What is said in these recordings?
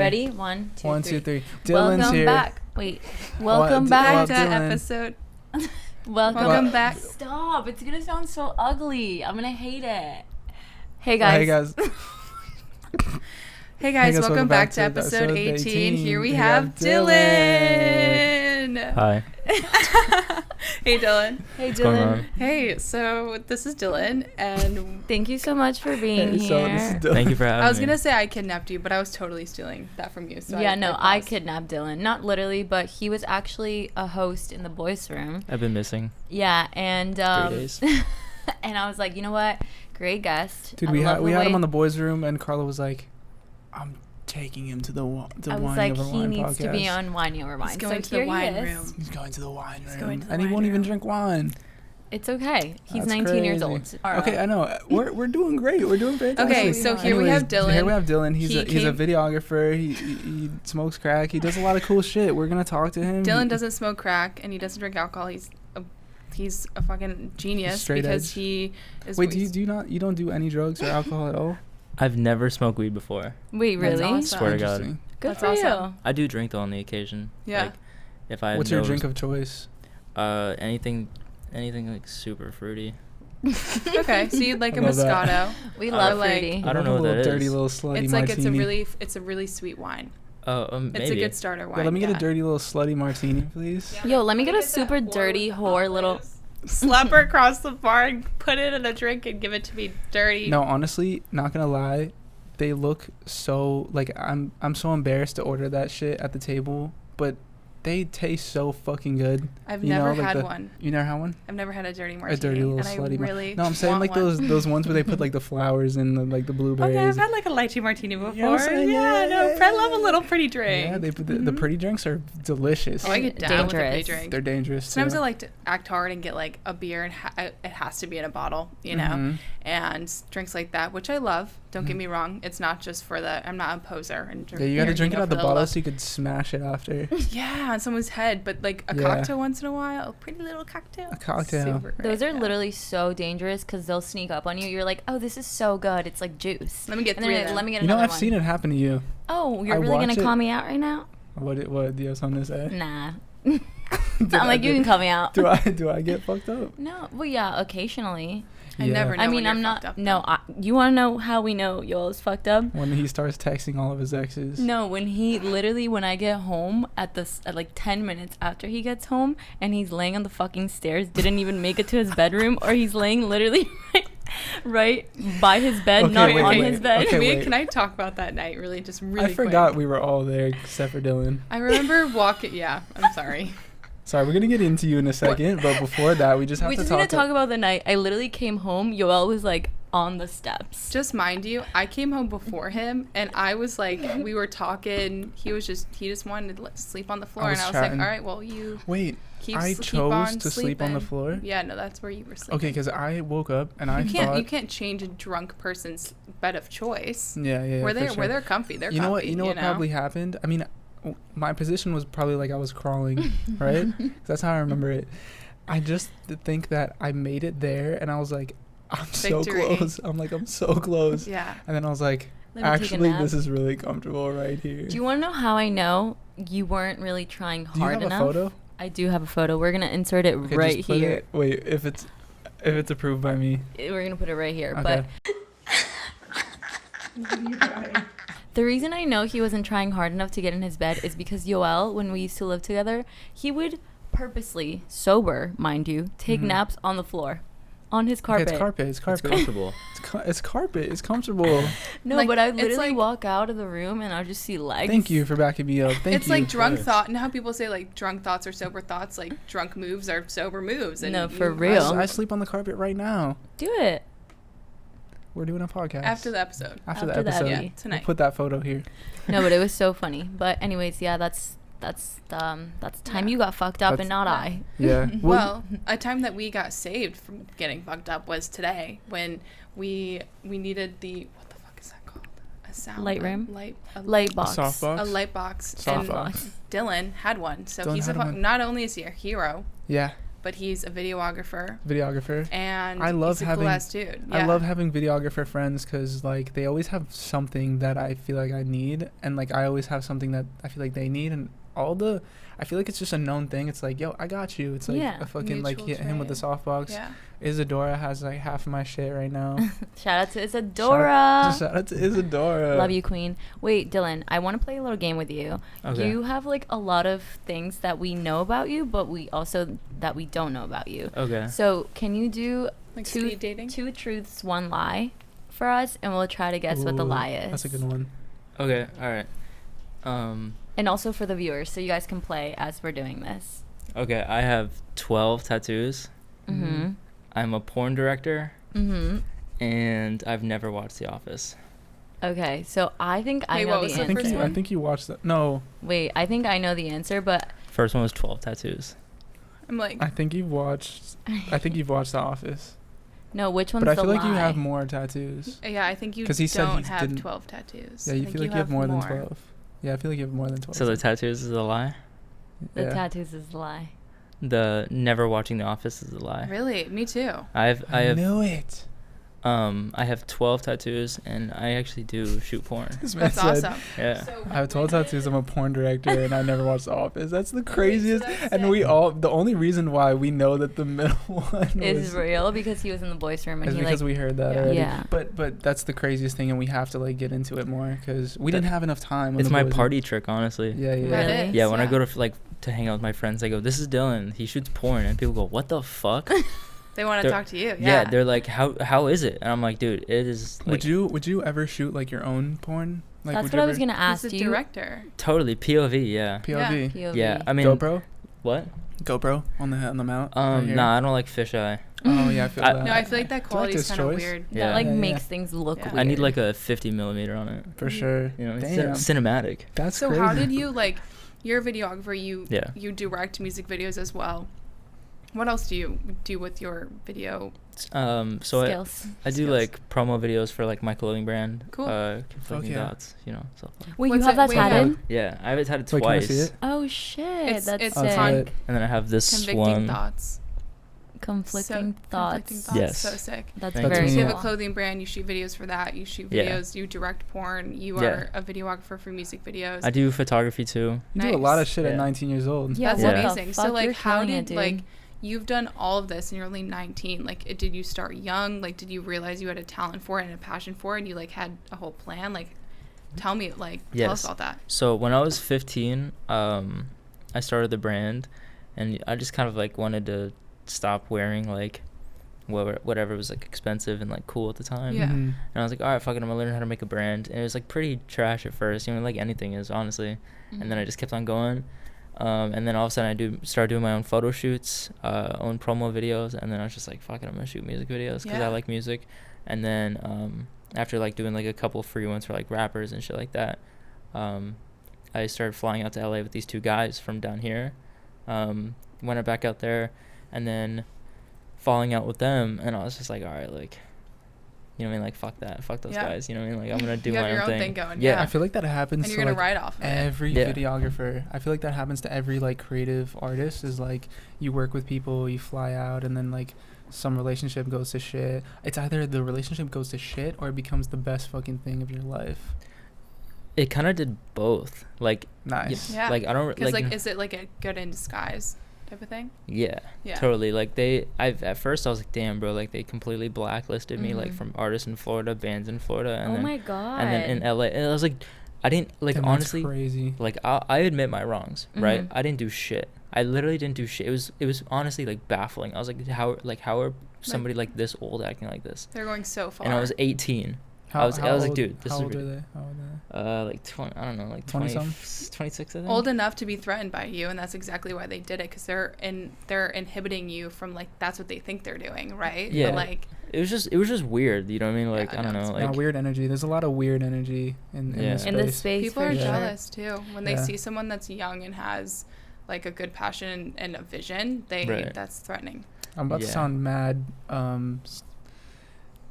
Ready? 1, 2, 3. 1, 2, 3. Dylan's welcome here. Back. Wait. Welcome back to episode. Welcome back. Stop. It's going to sound so ugly. I'm going to hate it. Hey, guys. Hey guys, welcome back to episode 18. Here we have Dylan. Hi. Hey Dylan. Hey Dylan. Hey, so this is Dylan, and thank you so much for being here. Thank you for having me. I was gonna say I kidnapped you, but I was totally stealing that from you. So I kidnapped Dylan. Not literally, but he was actually a host in the boys' room. I've been missing. Yeah, and 3 days. And I was like, you know what? Great guest. Dude, we had him on the boys' room, and Carla was like, I'm taking him to the Whining Over Wine podcast. I was like, he needs to be on Whining Over Wine. He's going to the wine room. He's going to the wine room. And he won't even drink wine. It's okay. He's That's 19 crazy. years old. Okay, I know. We're doing great. We're doing fantastic. Okay, so here we have Dylan. Here we have Dylan. He's a videographer. He smokes crack. He does a lot of cool shit. We're gonna talk to him. Dylan doesn't smoke crack and he doesn't drink alcohol. He's a fucking genius because he is. Wait, you don't do any drugs or alcohol at all? I've never smoked weed before. Wait, really? Awesome. Swear to God. Good That's for awesome. you. I do drink though on the occasion. Yeah. Like, if I What's your drink of choice? Anything like super fruity. Okay, so you'd like a Moscato. We love fruity. I don't know what that is. Dirty little slutty martini. It's a really sweet wine. Maybe. It's a good starter wine. Yeah, let me get a dirty little slutty martini, please. Yo, let me get a super dirty whore little. Slap her across the bar and put it in a drink and give it to me dirty. No, honestly, not gonna lie, they look so like I'm so embarrassed to order that shit at the table, but they taste so fucking good. I've never had one. You never had one? I've never had a dirty martini. A dirty little slutty martini. No, I'm saying like those ones where they put like the flowers and the blueberries. Okay, I've had like a lychee martini before. You know what I'm saying? I love a little pretty drink. Yeah, they put the pretty drinks are delicious. Oh, I get down with a pretty drink. They're dangerous. Sometimes I like to act hard and get like a beer and it has to be in a bottle, you know, and drinks like that, which I love. Don't get me wrong. It's not just for I'm not a poser. And yeah, you got to drink it out the bottle so you could smash it after. Yeah, on someone's head. But like a cocktail once in a while, a pretty little cocktail. A cocktail. Those are literally so dangerous because they'll sneak up on you. You're like, oh, this is so good. It's like juice. Let me get and three. Let me get another one. You know, I've one. seen it happen to you. Oh, you're really going to call me out right now? What do you have something to say? Nah. I'm like, you can call me out. Do I get fucked up? No. Well, yeah, occasionally. I never know. I mean, I'm not. No, you want to know how we know Yoel is fucked up? When he starts texting all of his exes. No, when I get home at like 10 minutes after he gets home, and he's laying on the fucking stairs, didn't even make it to his bedroom, or he's laying literally right by his bed, his bed. Okay, can I talk about that night? Really I forgot we were all there except for Dylan. I remember walking. Yeah, I'm sorry. Sorry, we're going to get into you in a second, but before that, we just have to talk. We're just going to talk about the night. I literally came home. Yoel was, like, on the steps. Just mind you, I came home before him, and I was, like, we were talking. He just wanted to sleep on the floor, and I was like, all right, well, you I chose to sleep on the floor? Yeah, no, that's where you were sleeping. Okay, because I woke up, and you can't change a drunk person's bed of choice. Yeah, where they're comfy. They're comfy. You know what probably happened? I mean, my position was probably like I was crawling, right? That's how I remember it. I just think that I made it there, and I was like, I'm so close. I'm so close. Yeah. And then I was like, actually, this is really comfortable right here. Do you want to know how I know you weren't really trying hard enough? Do you have a photo? I do have a photo. We're going to insert it right here. Wait, if it's approved by me. We're going to put it right here. Okay. But the reason I know he wasn't trying hard enough to get in his bed is because Yoel, when we used to live together, he would purposely, sober, mind you, take naps on the floor. On his carpet. Okay, it's carpet. It's comfortable. It's carpet. It's comfortable. No, but I literally walk out of the room and I'll just see legs. Thank you for backing me up. It's like drunk thought. And how people say like drunk thoughts are sober thoughts, like drunk moves are sober moves. And no, for real. I sleep on the carpet right now. Do it. We're doing a podcast. After the episode. After the episode. Yeah, tonight. We'll put that photo here. No, but it was so funny. But anyways, yeah, that's the time you got fucked up and not I. Yeah. Well, a time that we got saved from getting fucked up was today when we needed what the fuck is that called? A sound light room? Light box. A soft box? A light box. Soft and box. Dylan had one. So Dylan he's had one. Not only is he a hero. Yeah. but he's a videographer. And I love he's a having cool ass dude. I love having videographer friends because like they always have something that I feel like I need, and like I always have something that I feel like they need, and I feel like it's just a known thing. It's like, yo, I got you. It's like a fucking like him with the softbox. Yeah. Isadora has like half of my shit right now. Shout out to Isadora. Shout out to Isadora. Love you, queen. Wait, Dylan, I want to play a little game with you. Okay. You have like a lot of things that we know about you, but we also that we don't know about you. Okay. So can you do Like two speed dating? 2 truths, 1 lie for us, and we'll try to guess what the lie is. That's a good one. Okay. All right. And also for the viewers, so you guys can play as we're doing this. Okay. I have 12 tattoos. Mm-hmm. I'm a porn director. Mm-hmm. And I've never watched The Office. Okay, so I think I know the answer. I think you watched that. No. Wait, I think I know the answer, but First one was 12 tattoos. I'm like, I think you've watched The Office. no, which one's But I the feel like lie? you have more tattoos. yeah, I think you 'Cause he said don't he have didn't- 12 tattoos. Yeah, I you think feel like you have more than 12. Yeah, I feel like you have more than 12. So the tattoos is a lie. The Yeah. tattoos is the lie. The never watching The Office is a lie. Really? Me too. I have knew it. I have 12 tattoos, and I actually do shoot porn. This man That's said, awesome. Yeah. So I have 12 tattoos. I'm a porn director, and I never watched The Office. That's the so craziest. that's And sick. we all, the only reason why we know that the middle one Is was real because he was in the boys' room and is he because like we heard that Yeah. already. Yeah. But that's the craziest thing, and we have to like get into it more because we didn't have enough time. when It's the my boys- party trick, honestly. Yeah, yeah. That Really? is, Yeah, when I go to hang out with my friends, I go, "This is Dylan. He shoots porn," and people go, "What the fuck?" They want to They're- talk to you. Yeah, they're like, "How is it?" And I'm like, "Dude, it is like Would you ever shoot like your own porn? Like, that's would what you I was ever- gonna ask. He's Do a you director. totally POV." Yeah. POV. POV? Yeah. I mean, GoPro. what? GoPro on the mount. right here. Nah, I don't like fisheye. Oh yeah, I feel I- that. No, I feel like that quality is Director's kind of choice. weird. that Yeah. like Yeah, makes yeah. things look Yeah. weird. I need like a 50 millimeter on it. For sure. You know, it's Damn. cinematic. That's So crazy. how did you like? You're a videographer. Yeah. You direct music videos as well. What else do you do with your video? So skills. I do skills? like promo videos for like my clothing brand. Cool. Conflicting yeah. Thoughts, you know, stuff like that. Wait, you What's have it- that wait, tatted? Yeah, I have it tatted Wait, can I see twice. it? Oh shit, It's- that's it's sick. on- it. And then I have this Convicting one. thoughts. Conflicting thoughts. Conflicting thoughts. Yes. So sick. That's Thank very you. So you have a cool. clothing brand. You shoot videos for that. You shoot Yeah. videos. You direct porn. You Yeah. are a videographer for music videos. I do photography too. You do a lot of Nice. shit at Yeah. 19 years old. Yeah, That's what the amazing. So fuck? like, You're how killing did it, dude. like you've done all of this and you're only 19? Like, did you start young? Like, did you realize you had a talent for it and a passion for it, and you like had a whole plan? Like, tell me, like, tell us Yes. about that. So when I was 15, I started the brand, and I just kind of like wanted to stop wearing like whatever was like expensive and like cool at the time. Yeah. Mhm. And I was like, all right, fuck it, I'm gonna learn how to make a brand. And it was like pretty trash at first, you know, like anything is, honestly. And then I just kept on going. And then all of a sudden I started doing my own photo shoots, own promo videos, and then I was just like, fuck it, I'm gonna shoot music videos because Yeah. I like music. And then after like doing like a couple free ones for like rappers and shit like that, I started flying out to LA with these 2 guys from down here. Went back out there, and then falling out with them, and I was just like, all right, like, you know what I mean, like, fuck that, fuck those Yeah. guys, you know what I mean, like, I'm gonna do You have my your own own thing. thing going, Yeah. I feel like that happens And to you're gonna like ride off of it. every Yeah. videographer. I feel like that happens to every like creative artist. Is like you work with people, you fly out, and then like some relationship goes to shit. It's either the relationship goes to shit or it becomes the best fucking thing of your life. It kind of did both, like, Nice. Yeah. like I don't Because like, like, is it like a good in disguise type of thing? yeah, Yeah. totally, like at first I was like, damn, bro, like they completely blacklisted me, like Mhm. from artists in Florida, bands in Florida, and Oh then my god. and then in LA, and I was like, I didn't like, Damn, that's honestly, crazy. like I admit my wrongs, right? Mhm. I didn't do shit. I literally didn't do shit. It was honestly like baffling. I was like, how are somebody like this old acting like this? They're going so far. And I was 18. I was like, dude, this how is old rid- are they? How old are they? like 20, I don't know, like 20 20 some? 26, I think. old enough to be threatened by you, and that's exactly why they did it, because they're inhibiting you from like that's what they think they're doing, right? Yeah. But, like, It was just weird, you know what I mean? Like, Yeah, I don't no, know, it's like, Weird energy. There's a lot of weird energy in Yeah. this space. in this space, people for are Yeah. sure. jealous too when they Yeah. see someone that's young and has like a good passion and a vision. Right. That's threatening. I'm about to Yeah. sound mad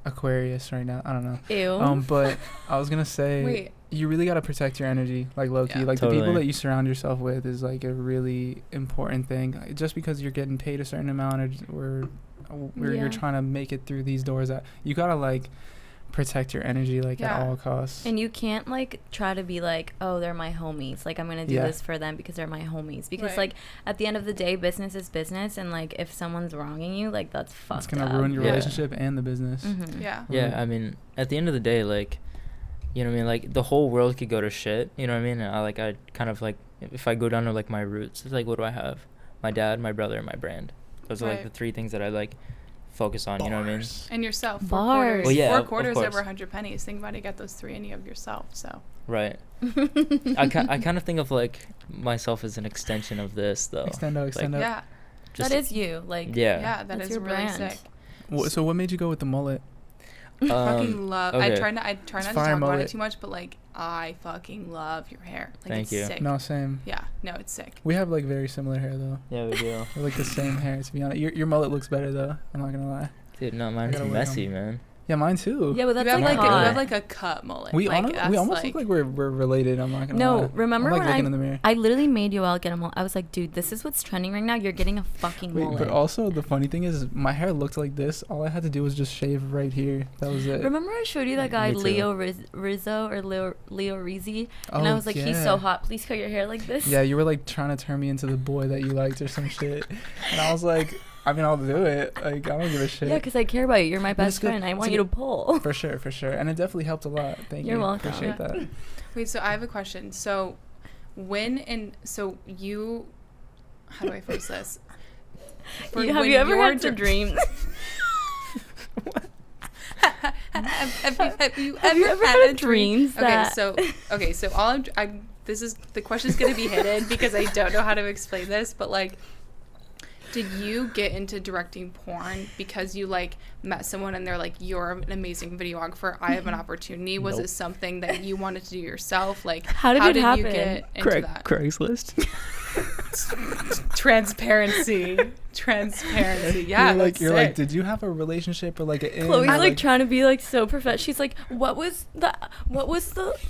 Aquarius right now. I don't know. Ew. But I was gonna say Wait, you really got to protect your energy, like low-key. Yeah. Like Totally. the people that you surround yourself with is like a really important thing. Just because you're getting paid a certain amount or Yeah. you're trying to make it through these doors, that you got to like protect your energy like at all costs. And you can't like try to be like, oh, they're my homies, like I'm gonna do Yeah. this for them because they're my homies, because Right. like at the end of the day, business is business, and like if someone's wronging you, like that's fucked It's gonna up. ruin your Yeah. relationship and the business. Mhm. Yeah. Yeah, I mean, at the end of the day, like, you know what I mean? Like, the whole world could go to shit, you know what I mean? I kind of, like, if I go down to, like, my roots, it's like, what do I have? My dad, my brother, and my brand. Those are, like, Right. the three things that I, like, focus on, you know what I mean? And yourself. Bars. Well, yeah, Four of quarters course. over 100 pennies. Think about it. You got those three and you have yourself. So. Right. I kind of think of, like, myself as an extension of this, though. Extendo. Yeah. Just, that is you, like Yeah. Yeah. That That's is your really brand. sick. So what made you go with the mullet? Fucking love. okay. I try not It's to talk fire about it mullet. too much, but like I fucking love your hair. Like Thank it's you. sick. No, same. Yeah. No, it's sick. We have like very similar hair though. Yeah, we do. We're like the same hair, to be honest. Your mullet looks better though. I'm not gonna lie. Dude, no, mine's gotta work messy, on- man. Yeah, mine too. yeah, but that's you have like, like, hot. you have like a cut mullet. we like, we almost look like we're related. I'm not gonna lie. No, remember I'm like when looking in the mirror. I literally made Yoel get a mullet. I was like, dude, this is what's trending right now. You're getting a fucking Wait, mullet. but also the funny thing is, my hair looked like this. All I had to do was just shave right here. That was it. Remember I showed you that guy Me too. Leo Rizzo or Leo Rizzi, and I was like, he's yeah. so hot. Please cut your hair like this. Yeah, you were like trying to turn me into the boy that you liked or some shit, and I was like, I mean, I'll do it. Like, I don't give a shit. Yeah, because I care about you. You're my But it's best good. friend. I It's want a you to good- pull. For sure, and it definitely helped a lot. Thank you. You're welcome. Appreciate Yeah. that. Wait, so I have a question. So so you, how do I phrase this? For Have when you ever you're had some dr- dreams? have you Have you ever had dreams Okay, that- so all this is the question's gonna be hidden because I don't know how to explain this, but like, did you get into directing porn because you like met someone and they're like, you're an amazing videographer, I have an opportunity? Was Nope. it something that you wanted to do yourself? Like, How did it you happen? get into that? Craigslist. Transparency. Yeah, You're like, did you have a relationship or like an? Chloe's I like trying to be like so professional. She's like, what was the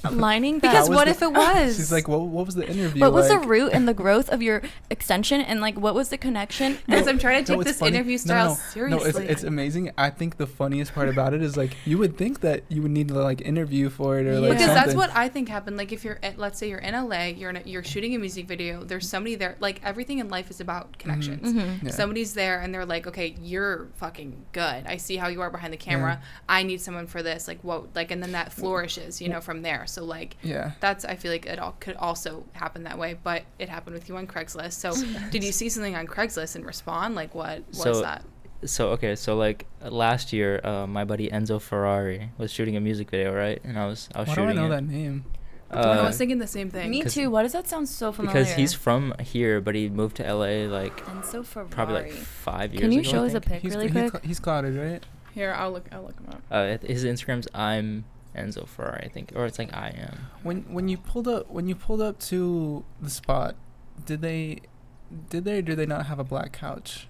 lining? That Because was what the- if it was? She's like, what was the interview? what was the like? root and the growth of your extension, and like what was the connection? Because I'm trying to No, take it's this funny. interview style No, seriously. it's amazing. I think the funniest part about it is like you would think that you would need to like interview for it or like Because something. that's what I think happened. Like if you're, let's say you're in LA, you're shooting a music video. There's somebody there. Like everything in life is about connections. Mhm. Yeah. Somebody's there and they're like, okay, you're fucking good. I see how you are behind the camera. I need someone for this. Like what? Like and then that flourishes, from there. So like Yeah. that's I feel like it all could also happen that way. But it happened with you on Craigslist. So did you see something on Craigslist and respond? Like what was that? So okay, so like last year, my buddy Enzo Ferrari was shooting a music video, right? And I was Why do shooting I know it. that name? I was thinking the same thing. Me 'Cause- too. Why does that sound so familiar? because he's from here, but he moved to LA like and so Ferrari. probably like 5 years Can you ago. show I us a think. pic really quick? He's clouded, right? Here, I'll look him up. His Instagram's I'm Enzo Ferrari, I think, or it's like I am. When you pulled up to the spot, did they or did they not have a black couch?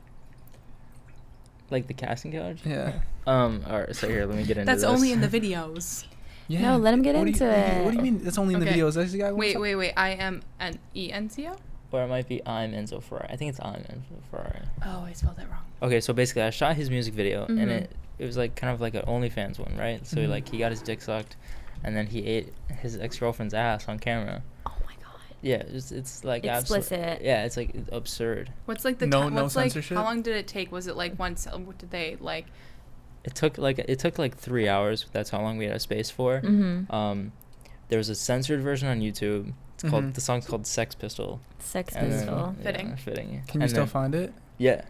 Like the casting couch. Yeah. All right. So here, let me get into That's this. only in the videos. Yeah. No, let him get What do you- into it. What do you mean? It's only in the Okay. videos. That's the guy. Wait. I am an ENCO? Or it might be I'm Enzo Ferrari. I think it's I'm Enzo Ferrari. Oh, I spelled that wrong. Okay, so basically, I shot his music video, and Mhm. it was like kind of like an OnlyFans one, right? So Mhm. like he got his dick sucked, and then he ate his ex-girlfriend's ass on camera. Oh my god. Yeah, it's like Explicit. Yeah, it's like absurd. What's like the No- time? no What's like? censorship? How long did it take? Was it like once? What did they like? It took like 3 hours. That's how long we had a space for. Mm-hmm. There was a censored version on YouTube. It's Mhm. called the song's called Sex Pistol. Sex And then- pistol. yeah, Fitting. fitting. Can you And still then- find it? Yeah,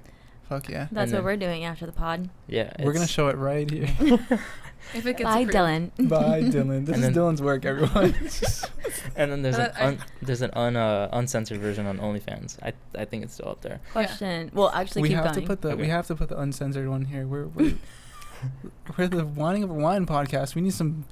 Fuck yeah. That's and what then- we're doing after the pod. yeah. We're gonna it's- show it right here. If it gets Bye, approved. Dylan. Bye, Dylan. This And is then- Dylan's work, everyone. And then there's But an uncensored version on OnlyFans. I think it's still up there. Question. Well, actually, we keep have going. to put the Okay. we have to put the uncensored one here. We're the Whining of a Wine podcast. We need some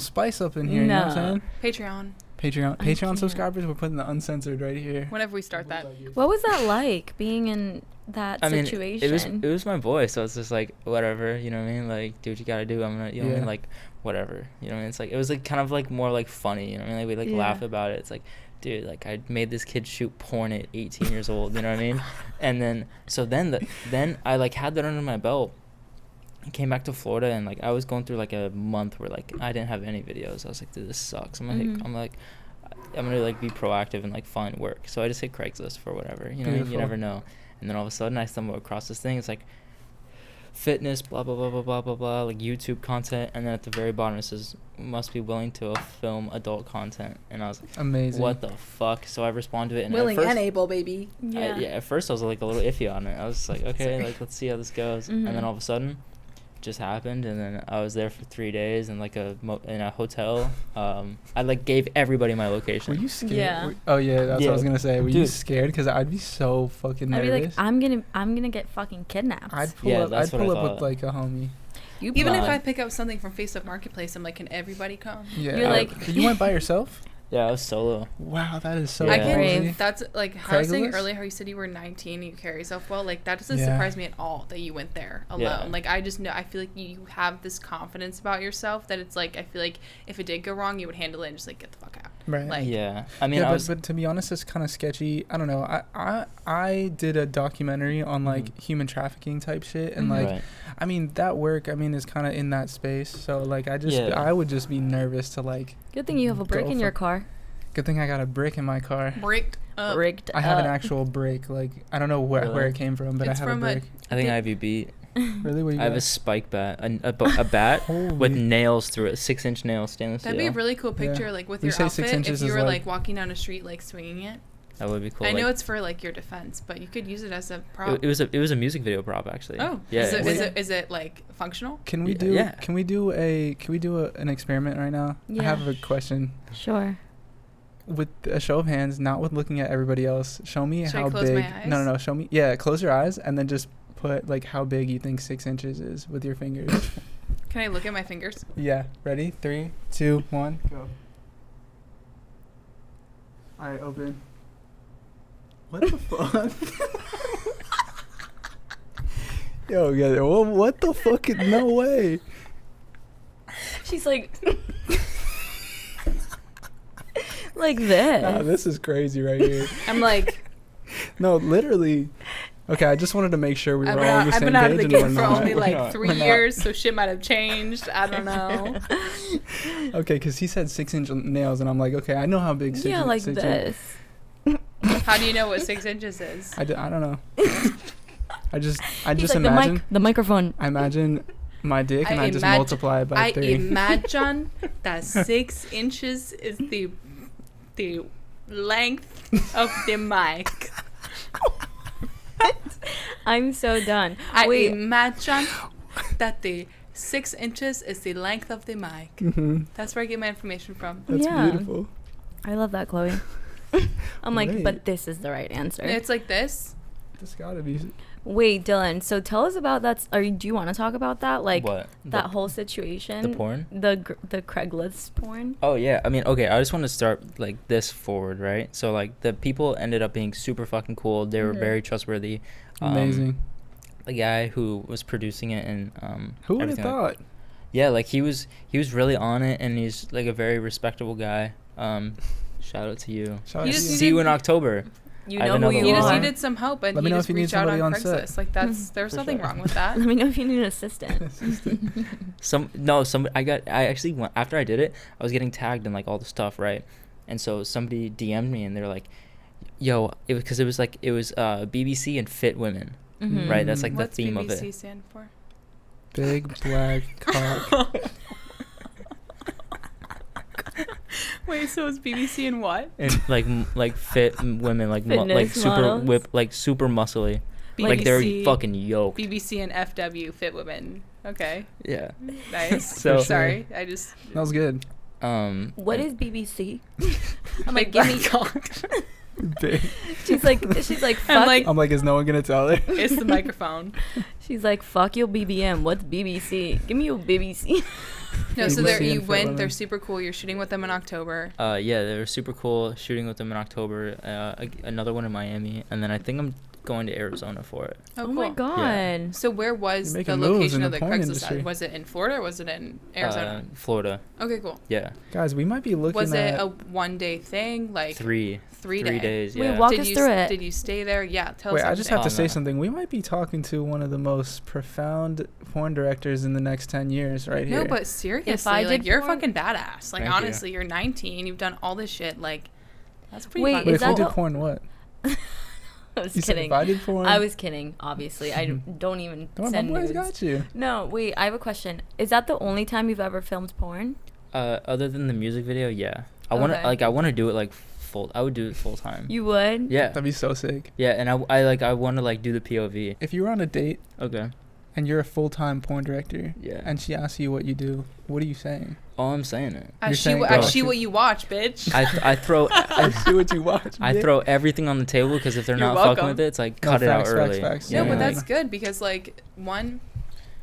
spice up in here. You know what I'm No. saying? Patreon. Patreon can't. subscribers. We're putting the uncensored right here. Whenever we start that. What was that like being in that I mean, situation? it was my boy, so it's just like whatever, you know what I mean? Like, do what you gotta do. I'm gonna, you know what I mean? Like, whatever, you know what I mean? It's like, it was like kind of like more like funny, you know what I mean? Like we like laugh about it. It's like, dude, like I made this kid shoot porn at 18 years old, you know what I mean? And then then I like had that under my belt. I came back to Florida, and like I was going through like a month where like I didn't have any videos. I was like, dude, this sucks. I'm gonna like be proactive and like find work. So I just hit Craigslist for whatever, you know what I mean? You never know. And then all of a sudden I stumble across this thing. It's like fitness, blah blah blah blah blah blah blah, like YouTube content, and then at the very bottom it says must be willing to film adult content. And I was like, amazing. What the fuck? So I responded to it, and Willing at first, and able, baby. at first I was like a little iffy on it. I was like, okay, Sorry. like let's see how this goes. And then all of a sudden just happened, and then I was there for 3 days in like in a hotel. I like gave everybody my location. Were you scared? Yeah. Oh yeah, that's what I was gonna say. Were you Dude. scared? Because I'd be so fucking I'd nervous. be like, I'm gonna get fucking kidnapped. I'd pull up that's what I with thought. like a homie. Even if Nah. I pick up something from Facebook Marketplace, I'm like, can everybody come? Yeah. You're like- you went by yourself? Yeah, I was solo. Wow, that is so Yeah. I can. crazy. That's like how I was saying Craigslist? earlier. How you said you were 19 and you carry yourself well. Like that doesn't Yeah. surprise me at all that you went there alone. Yeah. Like I just know. I feel like you have this confidence about yourself that it's like I feel like if it did go wrong, you would handle it and just like get the fuck out. Right. Like Yeah, I mean, yeah, I was. but to be honest, it's kind of sketchy. I don't know. I did a documentary on like human trafficking type shit, and like, Right. I mean, that work, I mean, is kind of in that space. So like, I would just be nervous to like. Good thing you have a brick Go in for- your car. Good thing I got a brick in my car. bricked up. Rigged I have an up. actual brick. Like, I don't know where Really? it came from, but It's I have from a a- brick. I think I have you beat. Really? What do you I have a got? spike bat, a bat with Holy- nails through it, 6-inch nails, stainless That'd be a steel. really cool Yeah. picture, like with We your say 6 outfit. inches If you is were like- like walking down a street, like swinging it. That would be cool. I know like, it's for like your defense, but you could use it as a prop. it was a music video prop actually. Oh, yeah. Is it's- it is it like functional? Can we Yeah, do? yeah. Can we do an experiment right now? I Yeah. have a question. Sure. With a show of hands, not with looking at everybody else. Show me Should I how close big. my eyes? No. Show me. Yeah, close your eyes and then just put like how big you think 6 inches is with your fingers. Can I look at my fingers? Yeah. Ready? 3, 2, 1, go. All right, open. What the fuck? Yo, yeah. What the fuck? No way. She's like, like this. Nah, this is crazy right here. I'm like, No, literally. Okay, I just wanted to make sure we were I've all been on out, the I've same been out of page, the and we're game for not. only We're like not. 3 We're not. years, so shit might have changed. I don't know. Okay, because he said 6-inch nails, and I'm like, okay, I know how big 6 yeah, like 6 this. How do you know what 6 inches is? I don't know. I just He's like, imagine. the microphone. I imagine my dick, and I just imagine- multiply it by I 3. imagine that 6 inches is the length of the mic. I'm so done. I Wait, imagine that the 6 inches is the length of the mic. Mm-hmm. That's where I get my information from. That's Yeah. beautiful. I love that, Chloe. I'm like, Right. but this is the right answer. It's like this. This gotta be. Wait, Dylan. So tell us about that. Do you want to talk about that? Like what? that whole situation. The porn? The Craigslist porn. Oh yeah, I mean, okay, I just want to start like this forward, right? So like the people ended up being super fucking cool. They were Mhm. very trustworthy. Amazing. The guy who was producing it and Who would have everything like- thought? yeah, like he was really on it, and he's like a very respectable guy. Shout out to you. Shout out You to just you. See you in October. You I know have who another you You just are. needed some help, and Let me you know just if you need reached out on somebody on set. Craigslist. Like there's For nothing sure. wrong with that. Let me know if you need an assistant. I actually went, after I did it, I was getting tagged in like all the stuff, right? And so somebody DM'd me and they're like, "Yo, it was BBC and fit women, Mhm. right? That's like What's the theme BBC of it." stand for? Big black cock. Wait, so it's BBC and what? And like fit women, like like Fitness super models. like super muscly, like they're BBC fucking yoked. BBC and FW fit women. Okay, Yeah. nice. So- Sorry, I just That was good. What and- is BBC? I'm Big like, give black me. cock. Big. She's like, fuck. I'm like, I'm like, is no one gonna tell her? it's the microphone. She's like, fuck your BBM. What's BBC? Give me your BBC. No, so ABC there you and Fit went. They're Women. super cool. You're shooting with them in October. Yeah, they were super cool. Shooting with them in October. Another one in Miami, and then I think I'm going to Arizona for it. Oh, cool. my god. So where was You're the making moves location in of the the porn Craigslist industry. ad? Was it in Florida or was it in Arizona? Florida. Okay, cool. Yeah. Guys, we might be looking Was it at. a 1-day thing? Like Three 3 days. Wait, Yeah. walk did us you through it. Did you stay there? Yeah, tell Wait, us. I just have to everything. say something. We might be talking to one of the most profound porn directors in the next 10 years right here. No, but seriously, If I like did you're porn- fucking badass. Like Thank you. honestly, you're 19. You've done all this shit. Like that's pretty. Wait, fucking Wait, is if we that did the- porn, what? I was You said kidding. if I did porn? I was kidding, obviously. I don't even Come on, my send boys nudes. got you. No, wait, I have a question. Is that the only time you've ever filmed porn? Other than the music video, yeah. I want to Okay. I want to do it like full. I would do it full time. You would? Yeah. That'd be so sick. Yeah, and I want to like do the POV. If you were on a date Okay. and you're a full-time porn director Yeah. and she asks you what you do, what are you saying? All I'm saying it. You're I saying see go. what you watch, bitch. I throw I see what you watch. I bitch. throw everything on the table because if they're You're not fucking welcome. with it, it's like No, cut it out facts, early. facts. No, Yeah. but that's good because like one,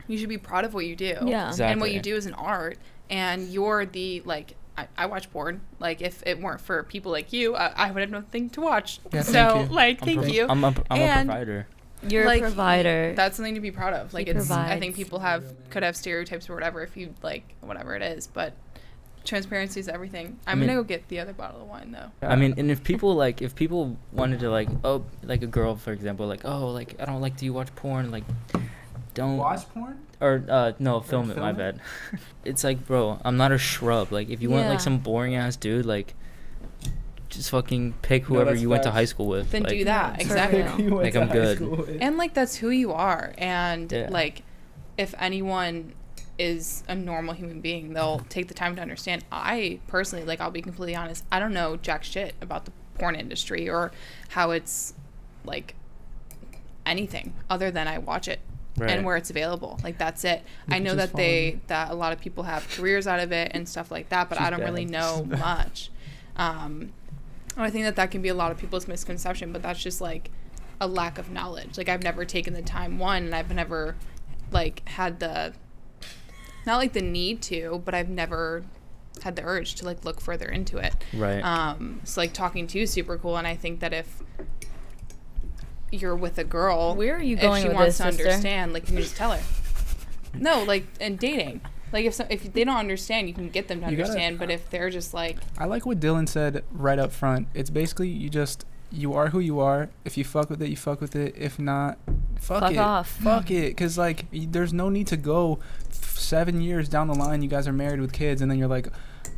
you should be proud of what you do. Yeah. And what you Exactly. do is an art, and you're the like. I watch porn. Like if it weren't for people like you, I would have nothing to watch. Yeah, so thank you. like, thank you. I'm a And- provider. You're Like, a provider. That's something to be proud of. Like He it's. I provides. think people could have stereotypes or whatever if you like whatever it is, but transparency is everything. I'm mean- gonna go get the other bottle of wine though. I mean, and if people wanted to like, oh, like a girl for example, like, oh, like I don't like, do you watch porn? Like, don't porn? or no, film it. My film it? bad. It's like, bro, I'm not a shrub. Like, if you want Yeah. like some boring ass dude, like, just fucking pick No, whoever that's you went to facts. high school with. Then like, do that For exactly. real. Like, I'm good. And like that's who you are, and Yeah. like if anyone is a normal human being, they'll take the time to understand. I personally, like, I'll be completely honest, I don't know jack shit about the porn industry or how it's like anything other than I watch it Right. and where it's available. Like that's it. You I could know just that follow that a lot of people have careers out of it and stuff like that, but She's I don't really bad. know much. And I think that can be a lot of people's misconception, but that's just like a lack of knowledge. Like I've never taken the time, and I've never like had the, not like the need to, but I've never had the urge to like look further into it. Right. So like talking to you is super cool, and I think that if you're with a girl, Where are you if going she with wants this, to sister? understand, like you can just tell her. No, like in dating. Like if they don't understand, you can get them to You gotta- understand. But if they're just like, I like what Dylan said right up front. It's basically you are who you are. If you fuck with it, you fuck with it. If not, fuck it. off. Fuck it. Because, like, there's no need to go 7 years down the line. You guys are married with kids, and then you're like,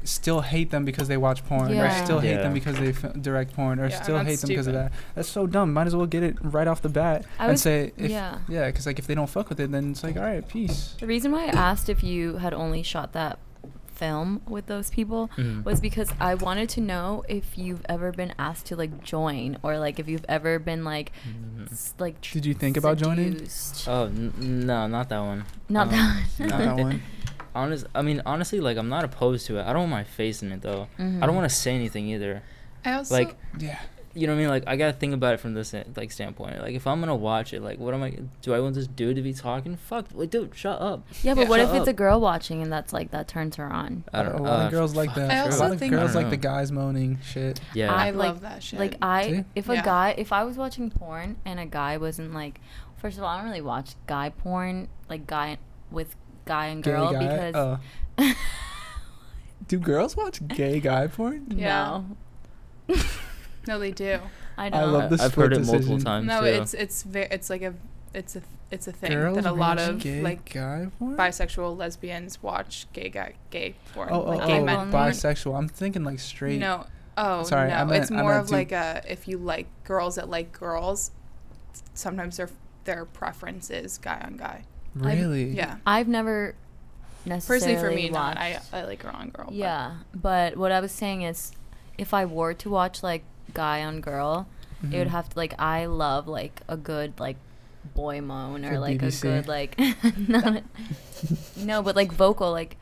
still hate them because they watch porn, or Yeah. still hate Yeah. them because they direct porn, or Yeah, still that's hate them because of stupid. that. That's so dumb. Might as well get it right off the bat I and was- say, if, yeah. yeah, because like if they don't fuck with it, then it's like, all right, peace. The reason why I asked if you had only shot that film with those people Mhm. was because I wanted to know if you've ever been asked to like join, or like if you've ever been like like Did you think about joining? seduced. Oh no, not that one. Not that one. Not that one. Honestly, like I'm not opposed to it. I don't want my face in it though. Mhm. I don't want to say anything either. I also Like, Yeah. you know what I mean? Like I gotta think about it from this like standpoint. Like if I'm gonna watch it, like what am I? Do I want this dude to be talking? Fuck, like dude, shut up. Yeah, but Yeah. what Shut if it's up. a girl watching and that's like that turns her on? I don't A know. lot of girls like that. I also a lot of think- girls I don't like the know. guys moaning shit. Yeah. I like- love that shit. Like See? if Yeah. if I was watching porn and a guy wasn't like, first of all, I don't really watch guy porn, like guy with guy and Gay girl, guy. because Do girls watch gay guy porn? Yeah. no, No, they do. I I don't. love the I've heard it split multiple decision. times No, too. it's like it's a thing Girls that a lot watch of gay like guy porn? bisexual lesbians watch gay porn. Oh, like oh, gay oh, men. bisexual. I'm thinking like straight. No. Oh, Sorry, I no. meant- It's I more meant of to- like if you like girls that like girls, sometimes their preference is guy on guy. Really? Yeah. I've never necessarily Personally, for me, not. watched- I like girl on girl. but- Yeah, but what I was saying is, if I were to watch like guy on girl, it would Mhm. have to like I love like a good like boy moan or Good like BBC. a good like no, but like vocal like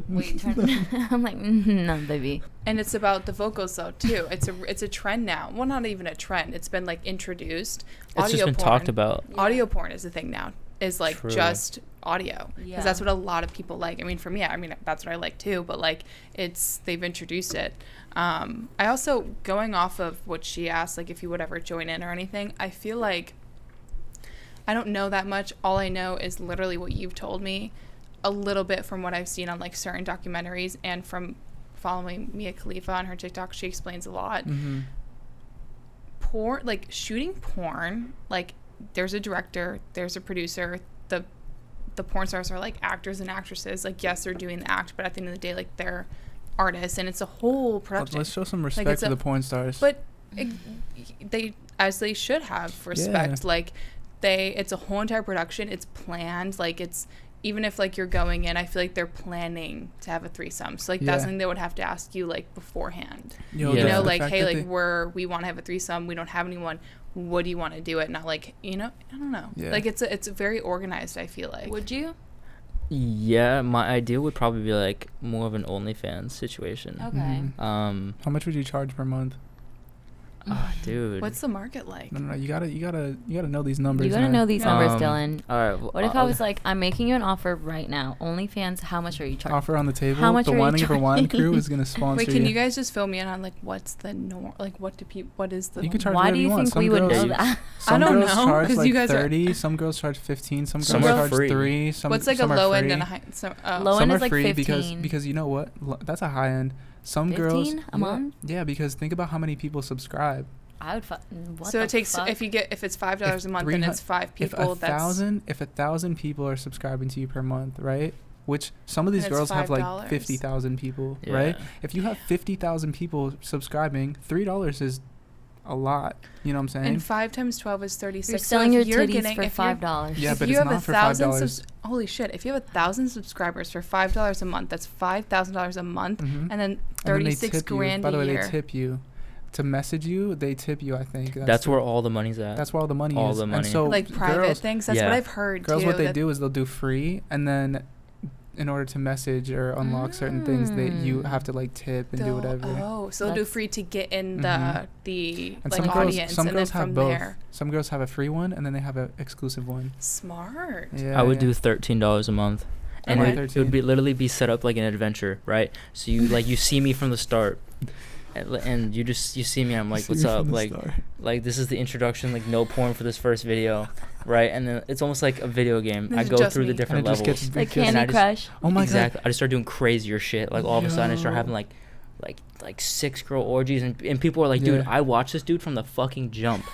wait turn I'm like no baby. And it's about the vocals though too. It's a trend now. Well, not even a trend. It's been like introduced. It's just been talked about. Audio porn is a thing now. Is like True. just audio, because Yeah. that's what a lot of people like. I mean, for me, I mean, that's what I like too, but like they've introduced it. I also, going off of what she asked, like if you would ever join in or anything, I feel like I don't know that much. All I know is literally what you've told me, a little bit from what I've seen on like certain documentaries and from following Mia Khalifa on her TikTok. She explains a lot. Porn, like shooting porn, like there's a director, there's a producer, the porn stars are like actors and actresses. Like, yes, they're doing the act, but at the end of the day, like they're artists, and it's a whole production. Let's show some respect to the porn stars. But they, as they should have respect. Yeah. Like it's a whole entire production. It's planned. Like it's, even if like you're going in, I feel like they're planning to have a threesome. So like that's something they would have to ask you like beforehand. You You know, like, hey, like we want to have a threesome. We don't have anyone. What do you want to do it? Not like, you know, I don't know. Yeah. Like it's very organized, I feel like. Would you? Yeah, my idea would probably be like more of an OnlyFans situation. Okay. How much would you charge per month? Dude. What's the market like? No, you gotta know these numbers. You gotta know these numbers, Dylan. All right. Well, What if I was like, I'm making you an offer right now, OnlyFans? How much are you charging? Offer on the table. How much the are you Whining for Wine charging? crew is gonna sponsor Wait, can you. you guys just fill me in on like what's the norm? Like what is the? You can charge Why whatever do you want. think Some we would girls- know that? Some I don't girls know, charge 'cause like you guys are- 30. Some girls charge 15. Some Some girls are charge free. 3. What's like a some are low end free. and a high? Low Some end are is like free 15. because you know what? That's a high end. Some girls 15 a month? Yeah, because think about how many people subscribe. I would. What So the it takes fuck? if it's $5 a month and it's 5 people. If a thousand people are subscribing to you per month, right? Which some of these And it's girls have like $5. 50,000 people, Yeah. right? If you have 50,000 people subscribing, $3 is a lot. You know what I'm saying? And 5 times 12 is 36. You're So selling if your you're titties getting, for if you're- $5. Yeah, if but you it's have not a for thousand $5. holy shit! If you have 1,000 subscribers for $5 a month, that's $5,000 a month, Mhm. and then And then they 36 tip you. grand By the a way, year. they tip you. To message you, they tip you, I think. That's where all the money's at. That's where all the money All is. the money. And so Like private girls, things. That's Yeah. what I've heard girls too. what they that- do is they'll do free, and then in order to message or unlock certain things, you have to like tip and do they'll- whatever. Oh, so they'll do That's- free to get in Mhm. the And like some audience, some and girls then have from both. there. Some girls have a free one, and then they have an exclusive one. Smart. Yeah, I would yeah. do $13 a month. And Okay. it would be literally be set up like an adventure, right? So you like you see me from the start, and you see me. I'm like, See what's me up? from the Like, start. like this is the introduction. Like no porn for this first video, right? And then it's almost like a video game. This I is go just through me. the different And it just levels. gets- Like Because- Candy and I just- Crush. Oh my Exactly. I just start doing crazier shit. Like all of a sudden, I start Yo. having like 6 girl orgies, and people are like, dude, Yeah. I watched this dude from the fucking jump.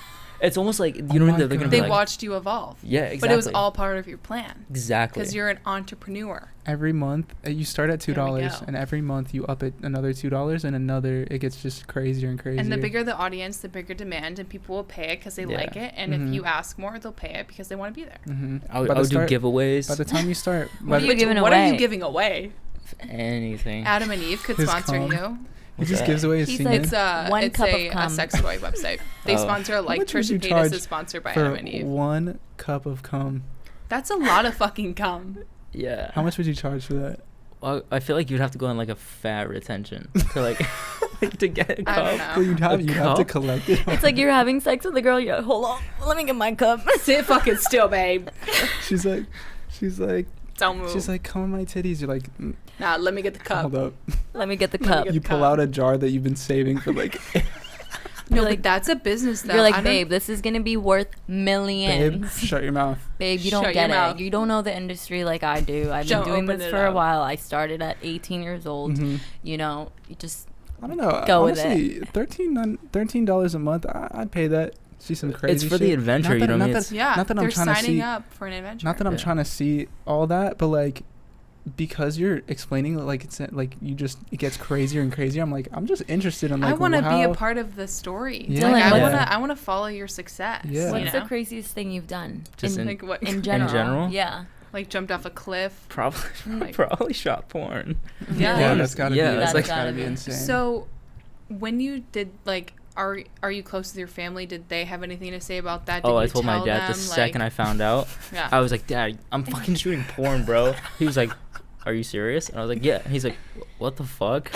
It's almost like you Oh know my they're gonna God. be They like, watched you evolve. yeah, exactly. But it was all part of your plan. exactly Because you're an entrepreneur. Every month, you start at There we $2, go. and every month you up it another $2, and another. It gets just crazier and crazier. And the bigger the audience, the bigger demand, and people will pay it because they Yeah. like it. And Mhm. if you ask more, they'll pay it because they want to be there. Mm-hmm. I would do giveaways. By the time you start, What are you Which- giving what are away? you giving away? anything. Adam and Eve could His sponsor cum. you. he just that? gives away his He's semen. like, It's One it's cup of a cum. sex toy website. They Oh. sponsor like much would you Trisha Paytas charge is sponsored by for Adam and Eve. 1 cup of cum. That's a lot of fucking cum. Yeah. How much would you charge for that? Well, I feel like you'd have to go on like a fat retention to like to get a I don't cup. know. Well, you'd have to cup? collect it. It's like you're having sex with a girl. You're like, hold on, let me get my cup. Sit fucking still, babe. she's like, Don't move. she's like, come on my titties. You're like, Nah, let me get the cup. hold up. Let me get the Let me cup. get You the pull cup. out a jar that you've been saving for like, No, You're but like- that's a business though. You're I like, don't- babe, this is gonna be worth millions. babe, shut your mouth. Babe, you Shut don't your get mouth. it. You don't know the industry like I do. I've been Don't doing open this it for a up. while. I started at 18 years old. Mhm. You know, you just I don't know. Go with honestly, $13 a month. I'd pay that. See some crazy. It's for the shit. adventure, Not you that- know what I not mean? that- It's- Yeah, not that I'm they're trying to signing see- up for an adventure. Not that I'm Yeah. trying to see all that, but like, because you're explaining it like it's like it gets crazier and crazier. I'm like, I'm just interested in like I want to be a how- part of the story. Yeah. Like, Dylan, I want to follow your success. Yeah. you what's know? the craziest thing you've done? Just in, Like what? in general? general? Yeah. Like jumped off a cliff. Probably Like- probably shot porn. Yeah. Yeah, that's gotta Yeah, be. that's That's like- gotta be gotta be. insane. So, when you did like, are you close with your family? Did they have anything to say about that? Did Oh, I you told my tell dad the them, second I found out. Yeah. I was like, Dad, I'm fucking shooting porn, bro. He was like, Are you serious? And I was like, Yeah. And he's like, What the fuck?